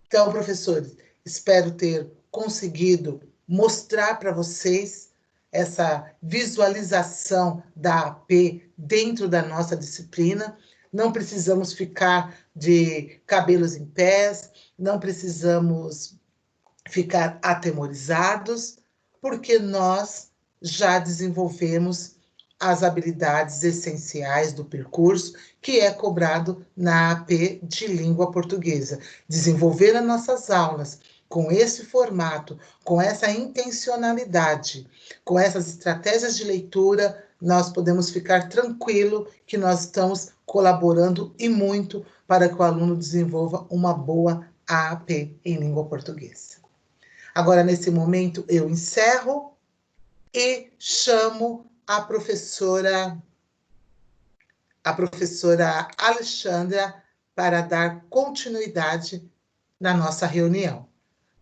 Então, professores, espero ter conseguido mostrar para vocês essa visualização da AP dentro da nossa disciplina. Não precisamos ficar de cabelos em pés, não precisamos ficar atemorizados, porque nós já desenvolvemos as habilidades essenciais do percurso que é cobrado na AP de língua portuguesa. Desenvolver as nossas aulas com esse formato, com essa intencionalidade, com essas estratégias de leitura, nós podemos ficar tranquilo que nós estamos colaborando e muito para que o aluno desenvolva uma boa AP em língua portuguesa. Agora, nesse momento, eu encerro e chamo a professora Alexandra para dar continuidade na nossa reunião.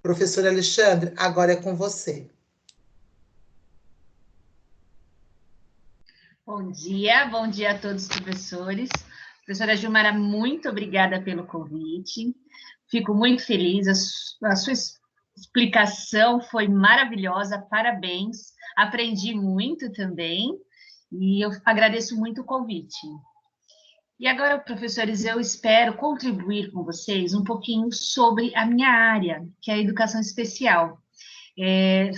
Professora Alexandra, agora é com você. Bom dia a todos os professores. Professora Gilmara, muito obrigada pelo convite. Fico muito feliz, a sua explicação foi maravilhosa, parabéns. Aprendi muito também e eu agradeço muito o convite. E agora, professores, eu espero contribuir com vocês um pouquinho sobre a minha área, que é a educação especial.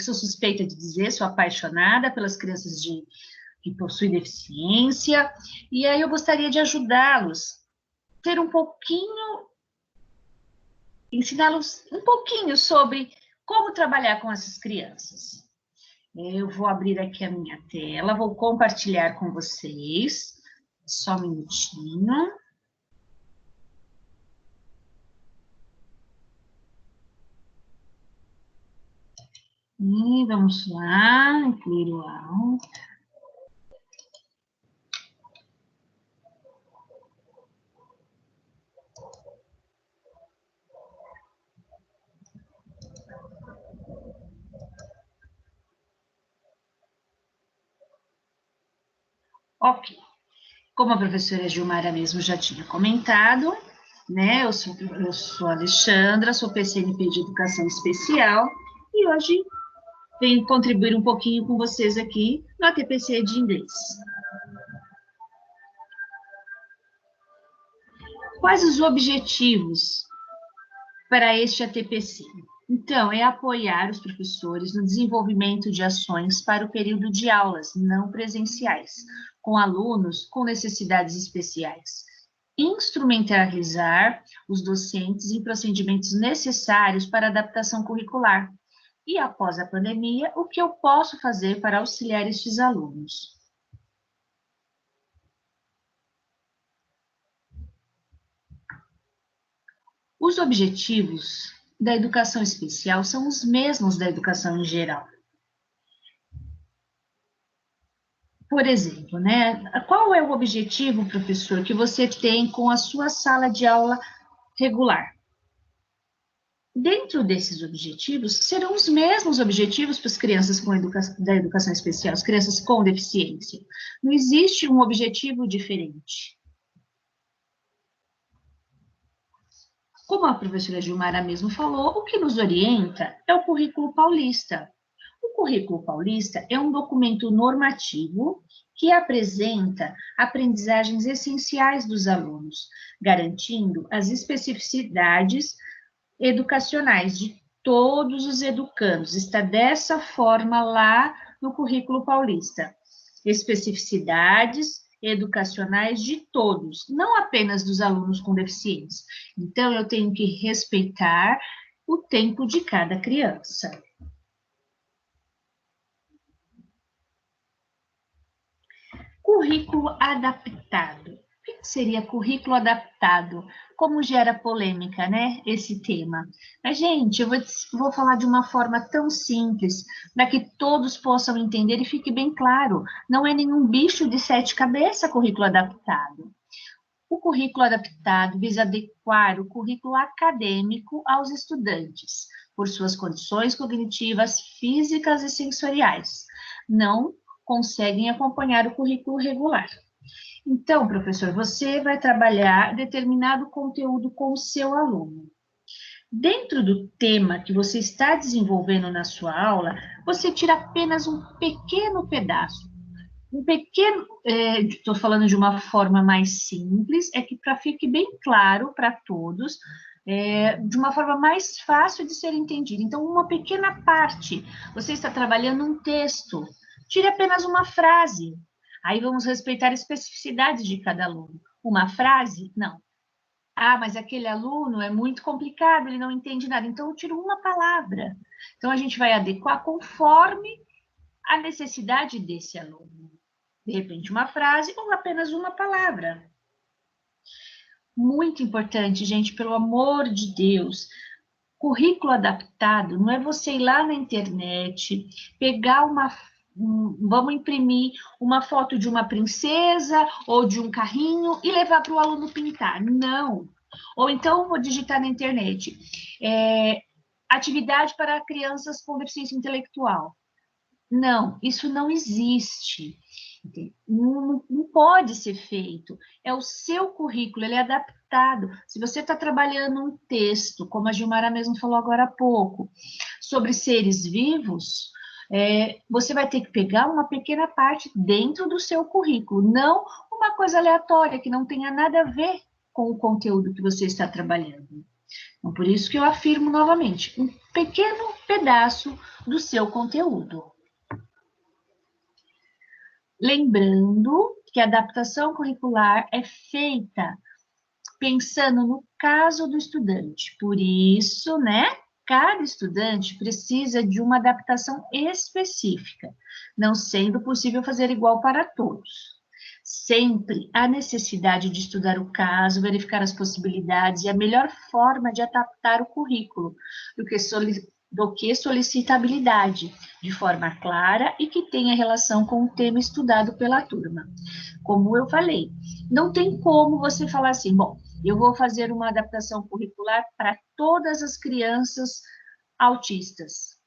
Sou suspeita de dizer, sou apaixonada pelas crianças que possuem deficiência, e aí eu gostaria de ajudá-los, ensiná-los um pouquinho sobre como trabalhar com essas crianças. Eu vou abrir aqui a minha tela, vou compartilhar com vocês. Só um minutinho. E vamos lá, incluir o áudio. Ok. Como a professora Gilmara mesmo já tinha comentado, né? Eu sou a Alexandra, sou PCNP de Educação Especial e hoje venho contribuir um pouquinho com vocês aqui no ATPC de inglês. Quais os objetivos para este ATPC? Então, é apoiar os professores no desenvolvimento de ações para o período de aulas não presenciais, com alunos com necessidades especiais. Instrumentalizar os docentes em procedimentos necessários para adaptação curricular. E, após a pandemia, o que eu posso fazer para auxiliar estes alunos? Os objetivos da educação especial são os mesmos da educação em geral. Por exemplo, né? Qual é o objetivo, professor, que você tem com a sua sala de aula regular? Dentro desses objetivos, serão os mesmos objetivos para as crianças da educação especial, as crianças com deficiência. Não existe um objetivo diferente. Como a professora Gilmara mesmo falou, o que nos orienta é o Currículo Paulista. O Currículo Paulista é um documento normativo que apresenta aprendizagens essenciais dos alunos, garantindo as especificidades educacionais de todos os educandos. Está dessa forma lá no Currículo Paulista. especificidades educacionais de todos, não apenas dos alunos com deficiência. Então, eu tenho que respeitar o tempo de cada criança. Currículo adaptado. O que seria currículo adaptado? Como gera polêmica, né, esse tema? Mas, gente, eu vou falar de uma forma tão simples, para que todos possam entender e fique bem claro. Não é nenhum bicho de 7 cabeças currículo adaptado. O currículo adaptado visa adequar o currículo acadêmico aos estudantes, por suas condições cognitivas, físicas e sensoriais. Não conseguem acompanhar o currículo regular. Então, professor, você vai trabalhar determinado conteúdo com o seu aluno. Dentro do tema que você está desenvolvendo na sua aula, você tira apenas um pequeno pedaço. Estou falando de uma forma mais simples, é que para fique bem claro para todos, de uma forma mais fácil de ser entendida. Então, uma pequena parte, você está trabalhando um texto, tire apenas uma frase. Aí vamos respeitar a especificidade de cada aluno. Uma frase? Não. Ah, mas aquele aluno é muito complicado, ele não entende nada. Então, eu tiro uma palavra. Então, a gente vai adequar conforme a necessidade desse aluno. De repente, uma frase ou apenas uma palavra. Muito importante, gente, pelo amor de Deus. Currículo adaptado não é você ir lá na internet, pegar vamos imprimir uma foto de uma princesa ou de um carrinho e levar para o aluno pintar. Não. Ou então, vou digitar na internet. Atividade para crianças com deficiência intelectual. Não, isso não existe. Não pode ser feito. É o seu currículo, ele é adaptado. Se você está trabalhando um texto, como a Gilmara mesmo falou agora há pouco, sobre seres vivos, você vai ter que pegar uma pequena parte dentro do seu currículo, não uma coisa aleatória que não tenha nada a ver com o conteúdo que você está trabalhando. Então, por isso que eu afirmo novamente, um pequeno pedaço do seu conteúdo. Lembrando que a adaptação curricular é feita pensando no caso do estudante. Por isso, né, cada estudante precisa de uma adaptação específica, não sendo possível fazer igual para todos. Sempre há necessidade de estudar o caso, verificar as possibilidades e a melhor forma de adaptar o currículo do que solicitabilidade, de forma clara e que tenha relação com o tema estudado pela turma. Como eu falei, não tem como você falar assim, bom, eu vou fazer uma adaptação curricular para todas as crianças autistas.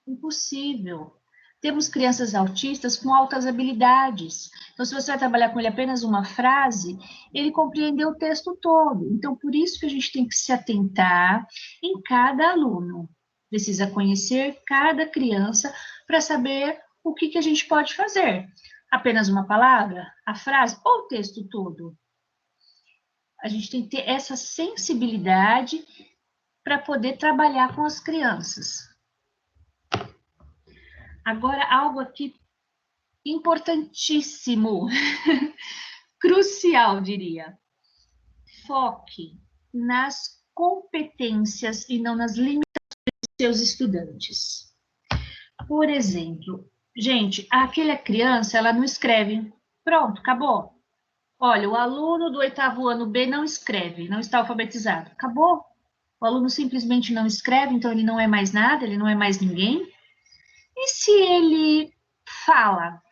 Impossível. Temos crianças autistas com altas habilidades. Então, se você vai trabalhar com ele apenas uma frase, ele compreendeu o texto todo. Então, por isso que a gente tem que se atentar em cada aluno. Precisa conhecer cada criança para saber o que a gente pode fazer. Apenas uma palavra, a frase ou o texto todo. A gente tem que ter essa sensibilidade para poder trabalhar com as crianças. Agora, algo aqui importantíssimo, crucial, diria. Foque nas competências e não nas limitações dos seus estudantes. Por exemplo, gente, aquela criança, ela não escreve. Pronto, acabou. Olha, o aluno do 8º ano B não escreve, não está alfabetizado. Acabou. O aluno simplesmente não escreve, então ele não é mais nada, ele não é mais ninguém. E se ele fala?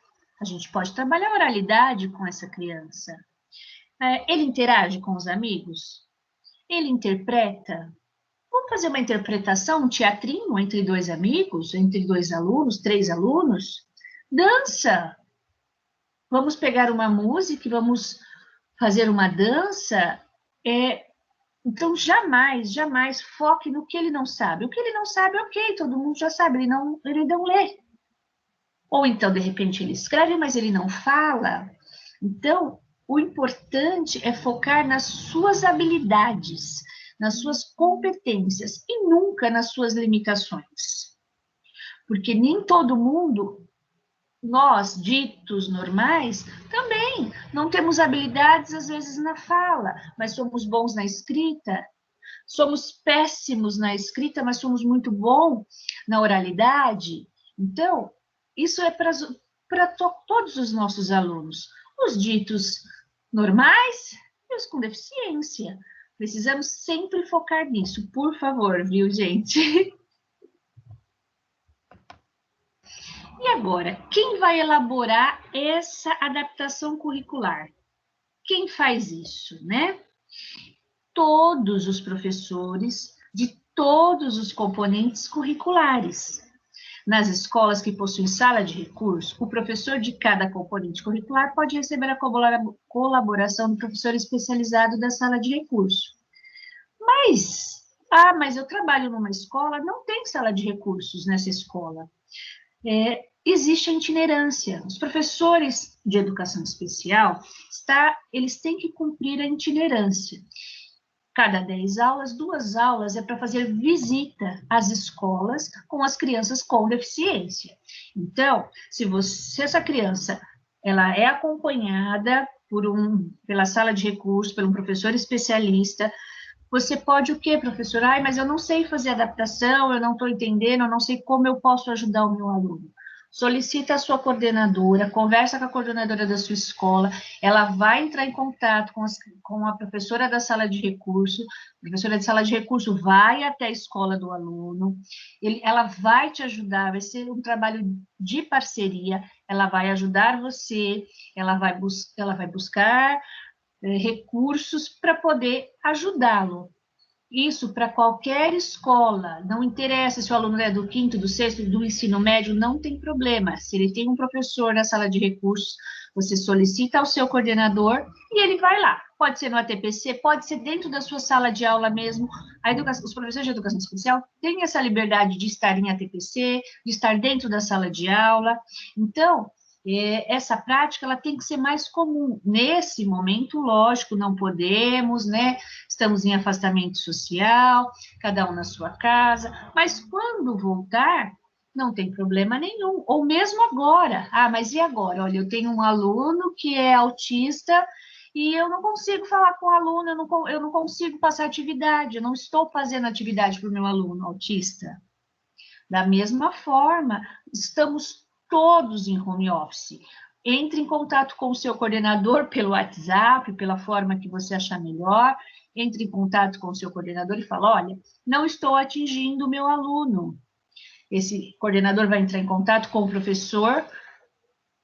A gente pode trabalhar a oralidade com essa criança. Ele interage com os amigos? Ele interpreta? Vamos fazer uma interpretação, um teatrinho entre 2 amigos, entre 2 alunos, 3 alunos? Dança! Vamos pegar uma música e vamos fazer uma dança? Então, jamais foque no que ele não sabe. O que ele não sabe, ok, todo mundo já sabe, ele não lê. Ou então, de repente, ele escreve, mas ele não fala. Então, o importante é focar nas suas habilidades, nas suas competências e nunca nas suas limitações. Porque nem todo mundo nós, ditos normais, também não temos habilidades, às vezes, na fala, mas somos bons na escrita, somos péssimos na escrita, mas somos muito bons na oralidade. Então, isso é para todos os nossos alunos, os ditos normais e os com deficiência. Precisamos sempre focar nisso, por favor, viu, gente? E agora, quem vai elaborar essa adaptação curricular? Quem faz isso, né? Todos os professores de todos os componentes curriculares. Nas escolas que possuem sala de recurso, o professor de cada componente curricular pode receber a colaboração do professor especializado da sala de recurso. Mas eu trabalho numa escola, não tem sala de recursos nessa escola. Existe a itinerância. Os professores de educação especial, eles têm que cumprir a itinerância. Cada 10 aulas, 2 aulas é para fazer visita às escolas com as crianças com deficiência. Então, se essa criança ela é acompanhada pela sala de recursos, por um professor especialista, você pode o quê, professor? Mas eu não sei fazer adaptação, eu não estou entendendo, eu não sei como eu posso ajudar o meu aluno. Solicita a sua coordenadora, conversa com a coordenadora da sua escola, ela vai entrar em contato com a professora da sala de recurso, a professora de sala de recurso vai até a escola do aluno, ela vai te ajudar, vai ser um trabalho de parceria, ela vai ajudar você, ela vai buscar recursos para poder ajudá-lo. Isso para qualquer escola, não interessa se o aluno é do quinto, do sexto, do ensino médio, não tem problema. Se ele tem um professor na sala de recursos, você solicita ao seu coordenador e ele vai lá. Pode ser no ATPC, pode ser dentro da sua sala de aula mesmo. Os professores de educação especial têm essa liberdade de estar em ATPC, de estar dentro da sala de aula. Então, essa prática ela tem que ser mais comum. Nesse momento, lógico, não podemos, né? Estamos em afastamento social, cada um na sua casa, mas quando voltar, não tem problema nenhum. Ou mesmo agora. Mas e agora? Olha, eu tenho um aluno que é autista e eu não consigo falar com o aluno, eu não consigo passar atividade, eu não estou fazendo atividade para o meu aluno autista. Da mesma forma, estamos todos em home office. Entre em contato com o seu coordenador pelo WhatsApp, pela forma que você achar melhor. Entre em contato com o seu coordenador e fala, olha, não estou atingindo o meu aluno. Esse coordenador vai entrar em contato com o professor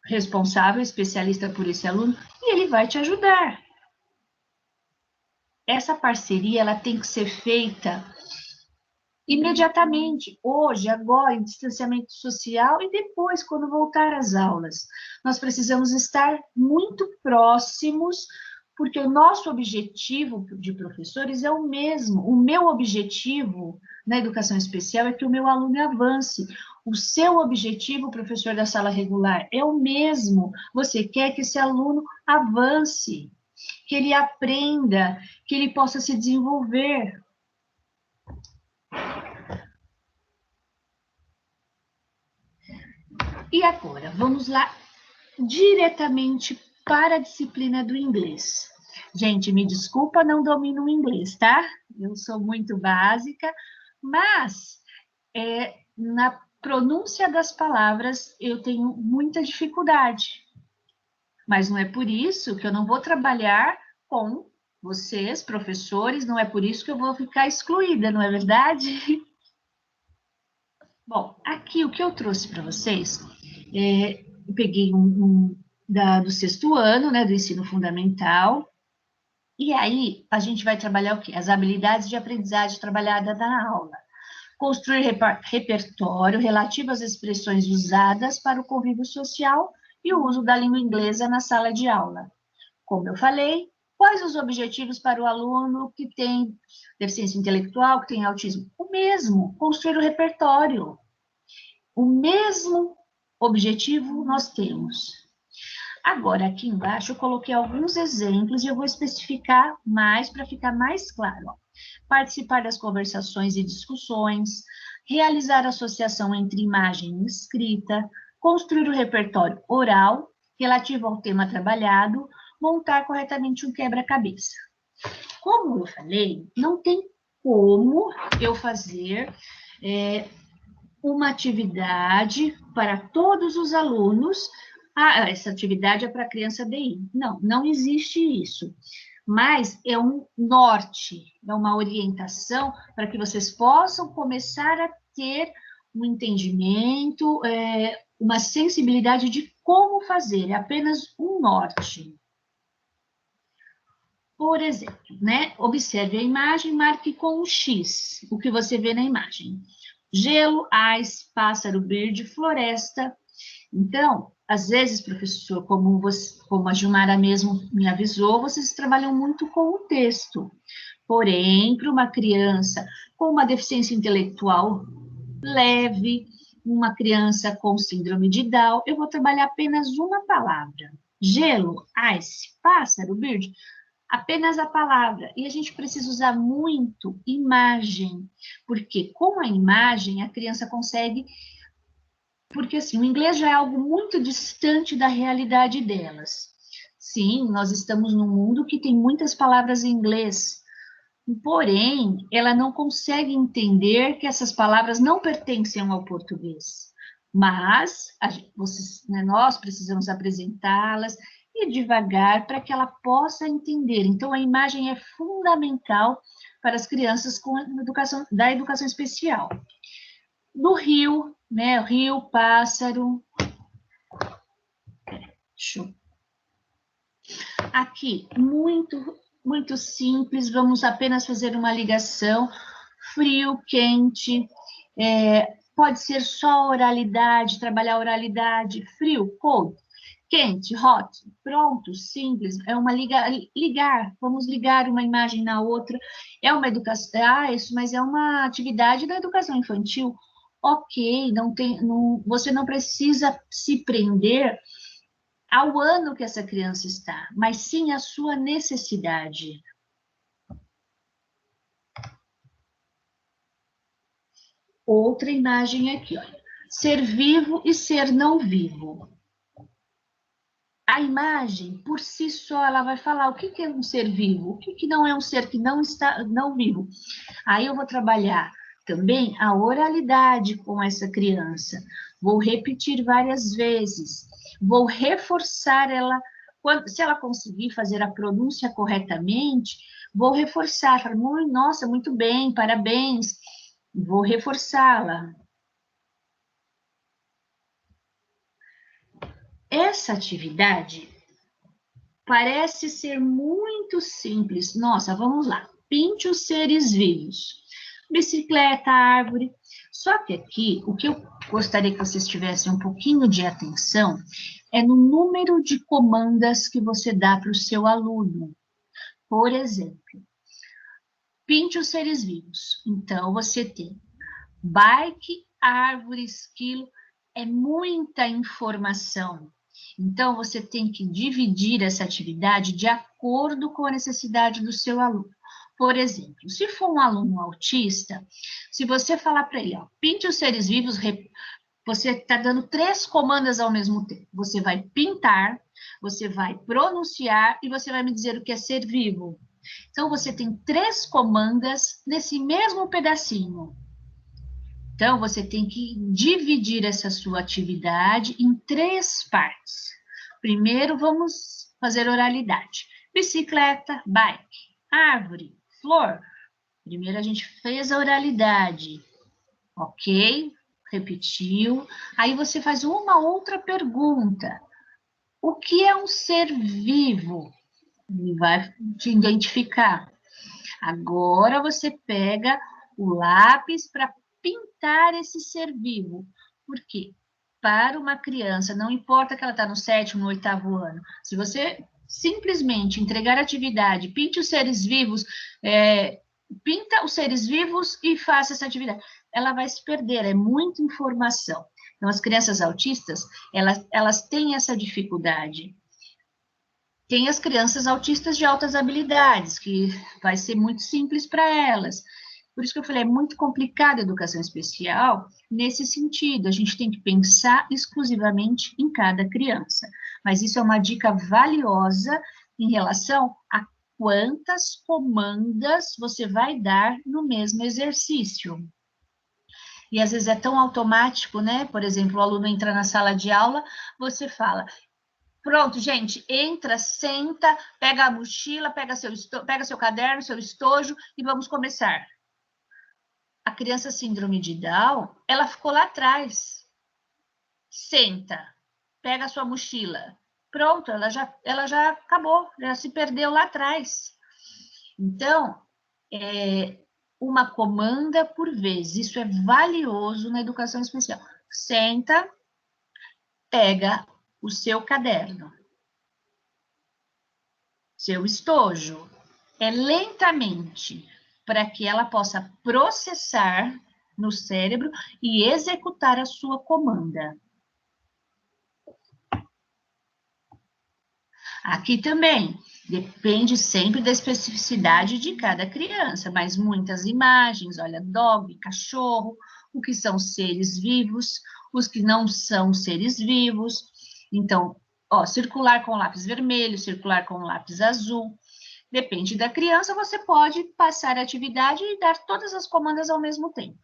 responsável, especialista por esse aluno, e ele vai te ajudar. Essa parceria, ela tem que ser feita imediatamente, hoje, agora, em distanciamento social e depois, quando voltar às aulas. Nós precisamos estar muito próximos, porque o nosso objetivo de professores é o mesmo. O meu objetivo na educação especial é que o meu aluno avance. O seu objetivo, professor da sala regular, é o mesmo. Você quer que esse aluno avance, que ele aprenda, que ele possa se desenvolver. E agora, vamos lá diretamente para a disciplina do inglês. Gente, me desculpa, não domino o inglês, tá? Eu sou muito básica, mas na pronúncia das palavras eu tenho muita dificuldade. Mas não é por isso que eu não vou trabalhar com vocês, professores, não é por isso que eu vou ficar excluída, não é verdade? Bom, aqui o que eu trouxe para vocês, eu peguei do 6º ano, né, do ensino fundamental, e aí a gente vai trabalhar o quê? As habilidades de aprendizagem trabalhada na aula. Construir repertório relativo às expressões usadas para o convívio social e o uso da língua inglesa na sala de aula. Como eu falei, quais os objetivos para o aluno que tem deficiência intelectual, que tem autismo? O mesmo, construir o repertório. O mesmo objetivo nós temos. Agora, aqui embaixo, eu coloquei alguns exemplos e eu vou especificar mais para ficar mais claro. Participar das conversações e discussões, realizar associação entre imagem e escrita, construir o repertório oral relativo ao tema trabalhado, montar corretamente um quebra-cabeça. Como eu falei, não tem como eu fazer uma atividade para todos os alunos. Essa atividade é para a criança DI. Não, não existe isso. Mas é um norte, é uma orientação para que vocês possam começar a ter um entendimento, uma sensibilidade de como fazer, é apenas um norte. Por exemplo, né? Observe a imagem, marque com um X o que você vê na imagem. Gelo, ice, pássaro, bird, floresta. Então, às vezes, professor, como a Gilmara mesmo me avisou, vocês trabalham muito com o texto. Porém, para uma criança com uma deficiência intelectual leve, uma criança com síndrome de Down, eu vou trabalhar apenas uma palavra. Gelo, ice, pássaro, bird, apenas a palavra. E a gente precisa usar muito imagem, porque com a imagem a criança consegue... Porque, assim, o inglês já é algo muito distante da realidade delas. Sim, nós estamos num mundo que tem muitas palavras em inglês, porém, ela não consegue entender que essas palavras não pertencem ao português. Mas, nós precisamos apresentá-las e devagar para que ela possa entender. Então, a imagem é fundamental para as crianças da educação especial. No rio, né? Rio, pássaro. Aqui, muito simples, vamos apenas fazer uma ligação. Frio, quente, pode ser só oralidade, trabalhar oralidade. Frio, cold. Quente, hot. Pronto, simples. É uma ligar. Vamos ligar uma imagem na outra. É uma educação... mas é uma atividade da educação infantil. Ok, você não precisa se prender ao ano que essa criança está, mas sim à sua necessidade. Outra imagem aqui, olha. Ser vivo e ser não vivo. A imagem, por si só, ela vai falar o que é um ser vivo, o que não é um ser que não está não vivo. Aí eu vou trabalhar também a oralidade com essa criança. Vou repetir várias vezes. Vou reforçar ela. Se ela conseguir fazer a pronúncia corretamente, vou reforçar. Falar, nossa, muito bem, parabéns. Vou reforçá-la. Essa atividade parece ser muito simples. Nossa, vamos lá. Pinte os seres vivos. Bicicleta, árvore. Só que aqui, o que eu gostaria que vocês tivessem um pouquinho de atenção é no número de comandas que você dá para o seu aluno. Por exemplo, pinte os seres vivos. Então, você tem bike, árvore, esquilo. É muita informação. Então, você tem que dividir essa atividade de acordo com a necessidade do seu aluno. Por exemplo, se for um aluno autista, se você falar para ele, ó, pinte os seres vivos, você está dando 3 comandas ao mesmo tempo. Você vai pintar, você vai pronunciar e você vai me dizer o que é ser vivo. Então, você tem 3 comandas nesse mesmo pedacinho. Então, você tem que dividir essa sua atividade em 3 partes. Primeiro, vamos fazer oralidade. Bicicleta, bike, árvore, flor. Primeiro, a gente fez a oralidade, ok? Repetiu. Aí, você faz uma outra pergunta. O que é um ser vivo? Ele vai te identificar. Agora, você pega o lápis para pintar esse ser vivo. Por quê? Para uma criança, não importa que ela está no 7º, no 8º ano, se você simplesmente entregar a atividade, pinte os seres vivos, pinta os seres vivos e faça essa atividade, ela vai se perder, é muita informação. Então, as crianças autistas, elas têm essa dificuldade. Tem as crianças autistas de altas habilidades, que vai ser muito simples para elas. Por isso que eu falei, é muito complicada a educação especial nesse sentido. A gente tem que pensar exclusivamente em cada criança. Mas isso é uma dica valiosa em relação a quantas comandas você vai dar no mesmo exercício. E às vezes é tão automático, né? Por exemplo, o aluno entra na sala de aula, você fala: pronto, gente, entra, senta, pega a mochila, pega seu caderno, seu estojo e vamos começar. A criança síndrome de Down, ela ficou lá atrás. Senta, pega a sua mochila. Pronto, ela já acabou, já se perdeu lá atrás. Então, uma comanda por vez, isso é valioso na educação especial. Senta, pega o seu caderno, seu estojo, lentamente, para que ela possa processar no cérebro e executar a sua comanda. Aqui também, depende sempre da especificidade de cada criança, mas muitas imagens, olha, dog, cachorro, o que são seres vivos, os que não são seres vivos. Então, ó, circular com lápis vermelho, circular com lápis azul. Depende da criança, você pode passar a atividade e dar todas as comandas ao mesmo tempo.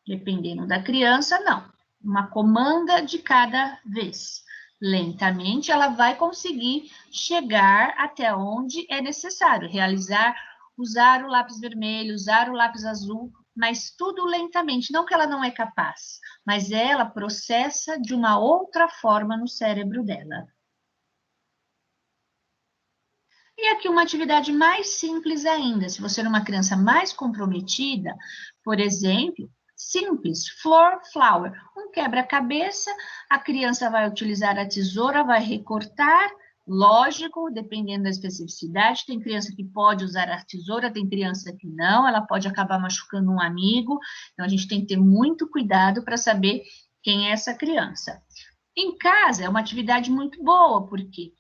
Dependendo da criança, não. Uma comanda de cada vez. Lentamente, ela vai conseguir chegar até onde é necessário, realizar, usar o lápis vermelho, usar o lápis azul, mas tudo lentamente. Não que ela não é capaz, mas ela processa de uma outra forma no cérebro dela. E aqui uma atividade mais simples ainda, se você é uma criança mais comprometida, por exemplo, simples, flower, um quebra-cabeça, a criança vai utilizar a tesoura, vai recortar, lógico, dependendo da especificidade, tem criança que pode usar a tesoura, tem criança que não, ela pode acabar machucando um amigo, então a gente tem que ter muito cuidado para saber quem é essa criança. Em casa é uma atividade muito boa, porque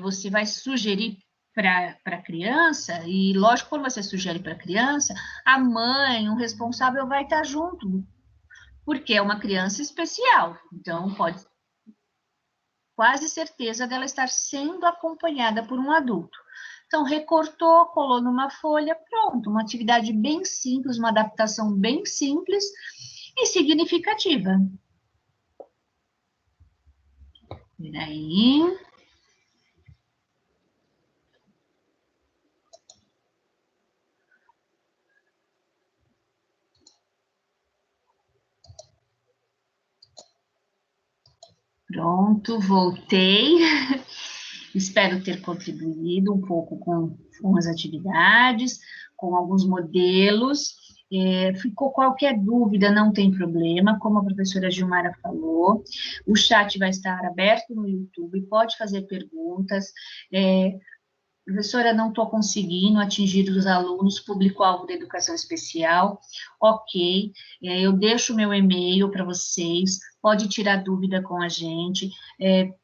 você vai sugerir para a criança, e lógico, quando você sugere para a criança, a mãe, o responsável vai estar junto, porque é uma criança especial, então pode quase certeza dela estar sendo acompanhada por um adulto. Então, recortou, colou numa folha, pronto, uma atividade bem simples, uma adaptação bem simples e significativa. Peraí. Pronto, voltei. Espero ter contribuído um pouco com as atividades, com alguns modelos. Ficou qualquer dúvida, não tem problema, como a professora Gilmara falou, o chat vai estar aberto no YouTube, pode fazer perguntas. Professora, não estou conseguindo atingir os alunos, público-alvo da educação especial. Ok, eu deixo o meu e-mail para vocês, pode tirar dúvida com a gente,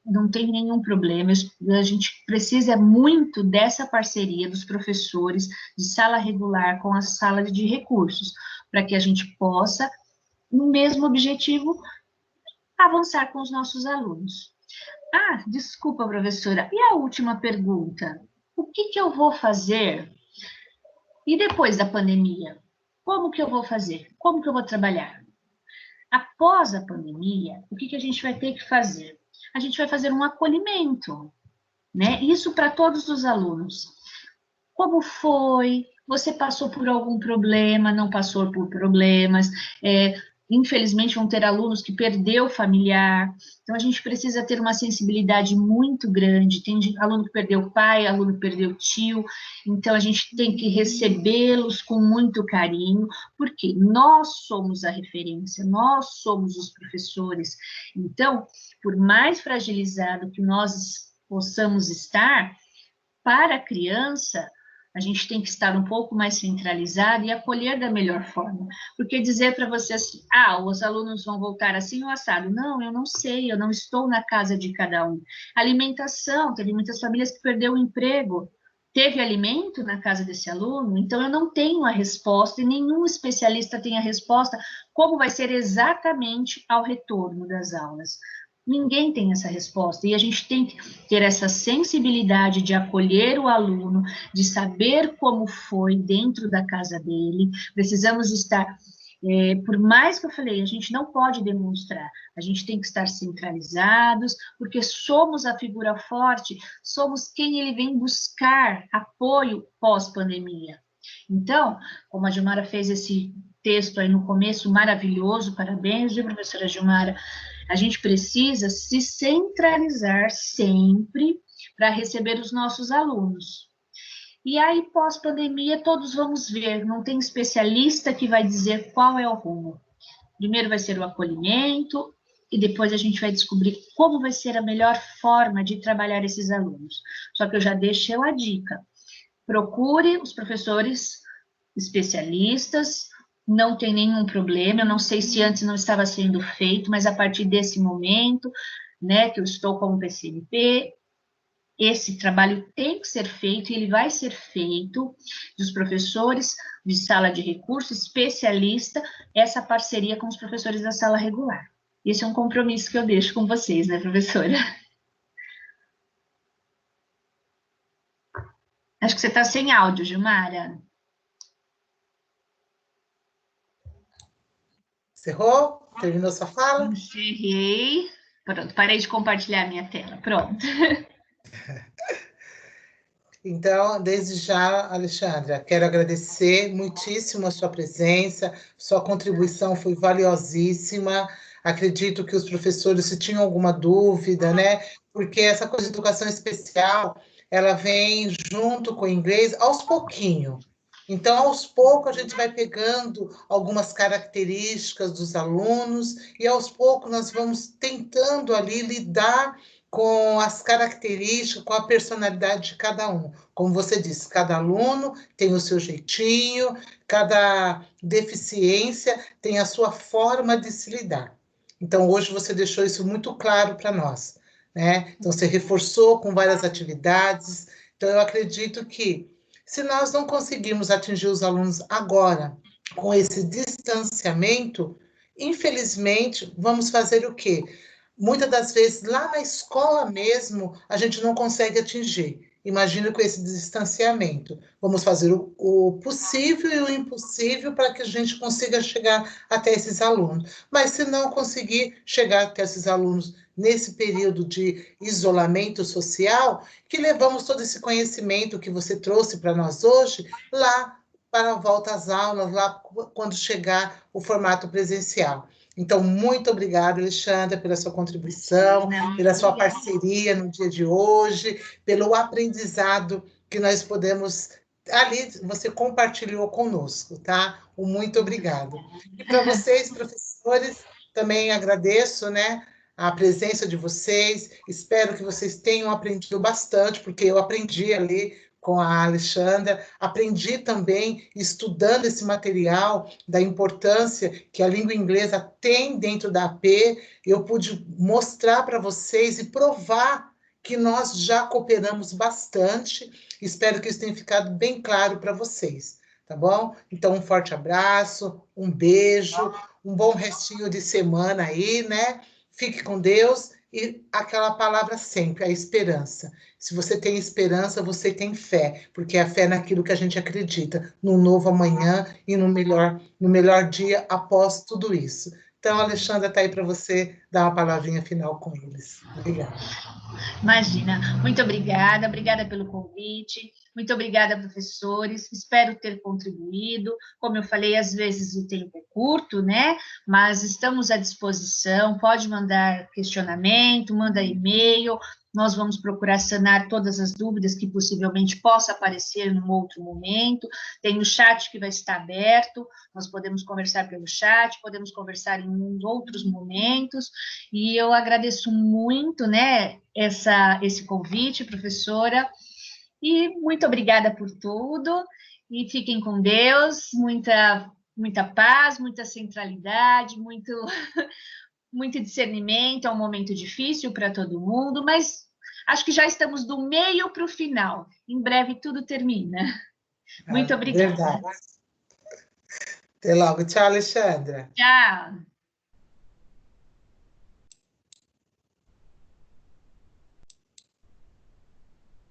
não tem nenhum problema. A gente precisa muito dessa parceria dos professores de sala regular com a sala de recursos, para que a gente possa, no mesmo objetivo, avançar com os nossos alunos. Ah, desculpa, professora, e a última pergunta? O que eu vou fazer? E depois da pandemia? Como que eu vou fazer? Como que eu vou trabalhar? Após a pandemia, o que a gente vai ter que fazer? A gente vai fazer um acolhimento, né? Isso para todos os alunos. Como foi? Você passou por algum problema? Não passou por problemas? Infelizmente, vão ter alunos que perdeu familiar, então a gente precisa ter uma sensibilidade muito grande. Tem aluno que perdeu pai, aluno que perdeu tio, então a gente tem que recebê-los com muito carinho, porque nós somos a referência, nós somos os professores. Então, por mais fragilizado que nós possamos estar, para a criança, a gente tem que estar um pouco mais centralizado e acolher da melhor forma. Porque dizer para você assim, os alunos vão voltar assim ou assado. Não, eu não sei, eu não estou na casa de cada um. Alimentação, teve muitas famílias que perderam o emprego. teve alimento na casa desse aluno? Então, eu não tenho a resposta, e nenhum especialista tem a resposta, como vai ser exatamente ao retorno das aulas. Ninguém tem essa resposta, e a gente tem que ter essa sensibilidade de acolher o aluno, de saber como foi dentro da casa dele. Precisamos estar, por mais que eu falei, a gente não pode demonstrar, a gente tem que estar centralizados, porque somos a figura forte, somos quem ele vem buscar apoio pós-pandemia. Então, como a Gilmara fez esse texto aí no começo, maravilhoso, parabéns, viu, professora Gilmara? A gente precisa se centralizar sempre para receber os nossos alunos. E aí, pós-pandemia, todos vamos ver, não tem especialista que vai dizer qual é o rumo. Primeiro vai ser o acolhimento, e depois a gente vai descobrir como vai ser a melhor forma de trabalhar esses alunos. Só que eu já deixei a dica. Procure os professores especialistas, não tem nenhum problema, eu não sei se antes não estava sendo feito, mas a partir desse momento, né, que eu estou como PCNP, esse trabalho tem que ser feito, e ele vai ser feito dos professores de sala de recurso, especialista, essa parceria com os professores da sala regular. Esse é um compromisso que eu deixo com vocês, né, professora? Acho que você está sem áudio, Gilmara. Encerrou? Terminou sua fala? Encerrei. Pronto, parei de compartilhar a minha tela. Pronto. Então, desde já, Alexandra, quero agradecer muitíssimo a sua presença, sua contribuição foi valiosíssima. Acredito que os professores, se tinham alguma dúvida, né? Porque essa coisa de educação especial, ela vem junto com o inglês aos pouquinhos. Então, aos poucos, a gente vai pegando algumas características dos alunos e aos poucos nós vamos tentando ali lidar com as características, com a personalidade de cada um. Como você disse, cada aluno tem o seu jeitinho, cada deficiência tem a sua forma de se lidar. Então, hoje você deixou isso muito claro para nós, né? Então, você reforçou com várias atividades. Então, eu acredito que, se nós não conseguirmos atingir os alunos agora, com esse distanciamento, infelizmente, vamos fazer o quê? Muitas das vezes, lá na escola mesmo, a gente não consegue atingir. Imagina com esse distanciamento. Vamos fazer o possível e o impossível para que a gente consiga chegar até esses alunos. Mas se não conseguir chegar até esses alunos nesse período de isolamento social, que levamos todo esse conhecimento que você trouxe para nós hoje lá para a volta às aulas, lá quando chegar o formato presencial. Então, muito obrigada, Alexandra, pela sua contribuição, pela sua parceria no dia de hoje, pelo aprendizado que nós podemos. Ali, você compartilhou conosco, tá? Um muito obrigado. E para vocês, professores, também agradeço, né? A presença de vocês, espero que vocês tenham aprendido bastante, porque eu aprendi ali com a Alexandra, aprendi também estudando esse material da importância que a língua inglesa tem dentro da AP, eu pude mostrar para vocês e provar que nós já cooperamos bastante, espero que isso tenha ficado bem claro para vocês, tá bom? Então, um forte abraço, um beijo, um bom restinho de semana aí, né? Fique com Deus e aquela palavra sempre, a esperança. Se você tem esperança, você tem fé, porque é a fé naquilo que a gente acredita, no novo amanhã e no melhor dia após tudo isso. Então, a Alexandra está aí para você dar uma palavrinha final com eles. Obrigada. Imagina, muito obrigada, obrigada pelo convite, muito obrigada, professores, espero ter contribuído. Como eu falei, às vezes o tempo é curto, né? Mas estamos à disposição, pode mandar questionamento, manda e-mail, nós vamos procurar sanar todas as dúvidas que possivelmente possa aparecer num outro momento. Tem o chat que vai estar aberto, nós podemos conversar pelo chat, podemos conversar em outros momentos, e eu agradeço muito, né, esse convite, professora, e muito obrigada por tudo, e fiquem com Deus, muita paz, muita centralidade, muito discernimento, é um momento difícil para todo mundo, mas Acho que já estamos do meio para o final. Em breve tudo termina. Muito obrigada. Verdade. Até logo. Tchau, Alexandra. Tchau.